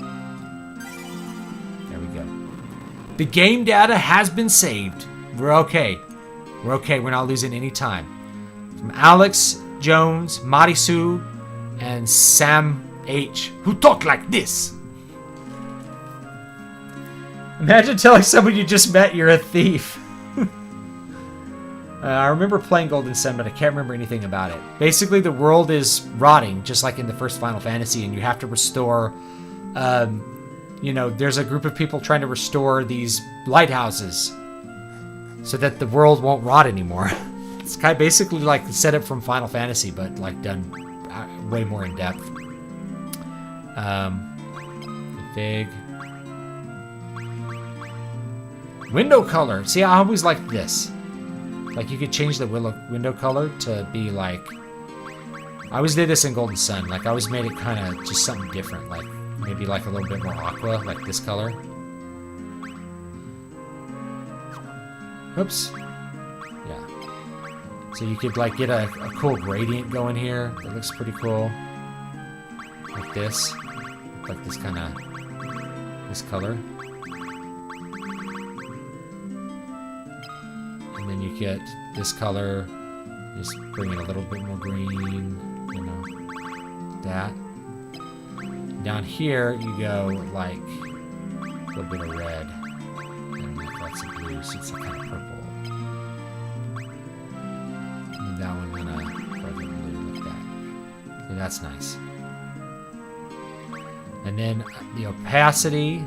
Speaker 1: There we go. The game data has been saved. We're okay. We're okay. We're not losing any time. From Alex Jones, Marisu, and Sam H, who talk like this. Imagine telling someone you just met you're a thief. I remember playing Golden Sun, but I can't remember anything about it. Basically, the world is rotting, just like in the first Final Fantasy, and you have to restore... you know, there's a group of people trying to restore these lighthouses so that the world won't rot anymore. It's kind of basically like the setup from Final Fantasy, but like done way more in depth. Config. Window color. See, I always liked this. Like, you could change the window color to be like... I always did this in Golden Sun. Like, I always made it kind of just something different. Like, maybe like a little bit more aqua, like this color. Oops. Yeah. So you could, like, get a cool gradient going here. That looks pretty cool. Like this. Like this kind of... this color. And then you get this color, just bring it a little bit more green, you know, that. Down here, you go like a little bit of red, and that's a blue, so it's kind of purple. And that one further blue like that. So that's nice. And then the opacity.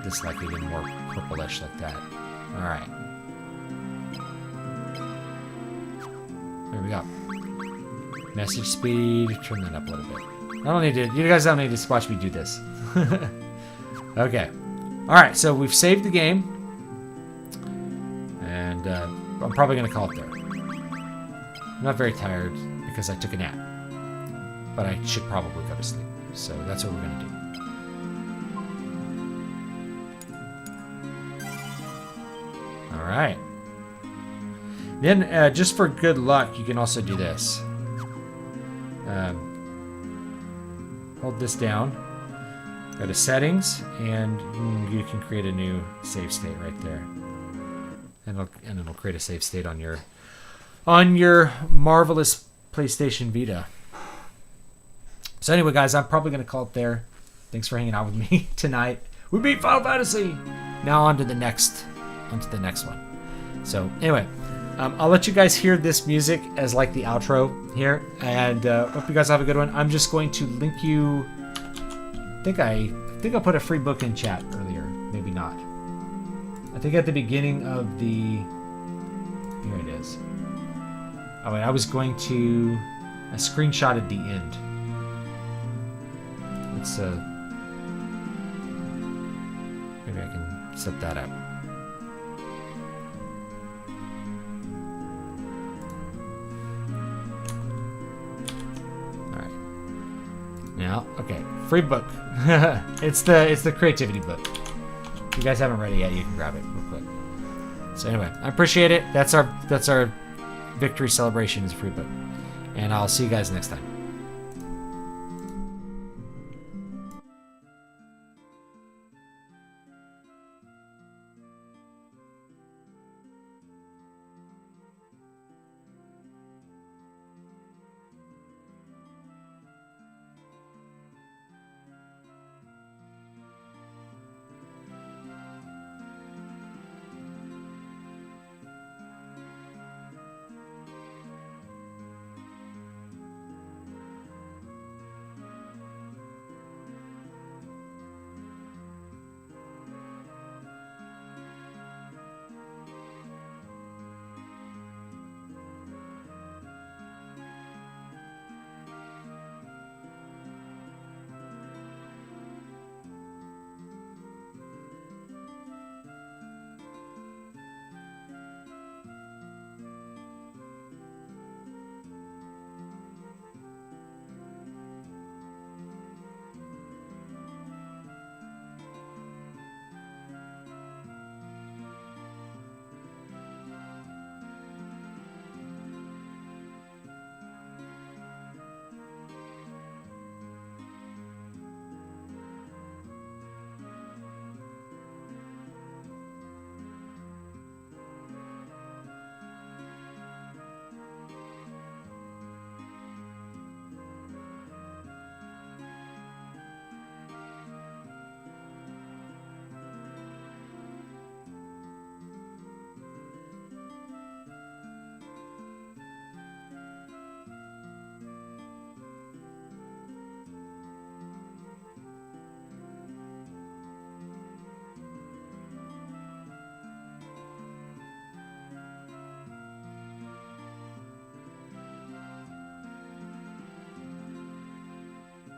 Speaker 1: This like even more purplish like that. Alright. There we go. Message speed. Turn that up a little bit. I don't need to... You guys don't need to watch me do this. Okay. Alright, so we've saved the game. And I'm probably going to call it there. I'm not very tired because I took a nap. But I should probably go to sleep. So that's what we're going to do. All right. Then, just for good luck, you can also do this. Hold this down. Go to settings, and you can create a new save state right there. And it'll create a save state on your marvelous PlayStation Vita. So anyway, guys, I'm probably going to call it there. Thanks for hanging out with me tonight. We beat Final Fantasy! Now on to the next one. So anyway, I'll let you guys hear this music as like the outro here. And hope you guys have a good one. I'm just going to link you... I think I put a free book in chat earlier. Maybe not. I think at the beginning of the... Here it is. Oh, wait, I was going to... I screenshotted the end. Let's, maybe I can set that up. Alright. Now, okay. Free book. It's the creativity book. If you guys haven't read it yet, you can grab it real quick. So anyway, I appreciate it. That's our victory celebration is a free book. And I'll see you guys next time.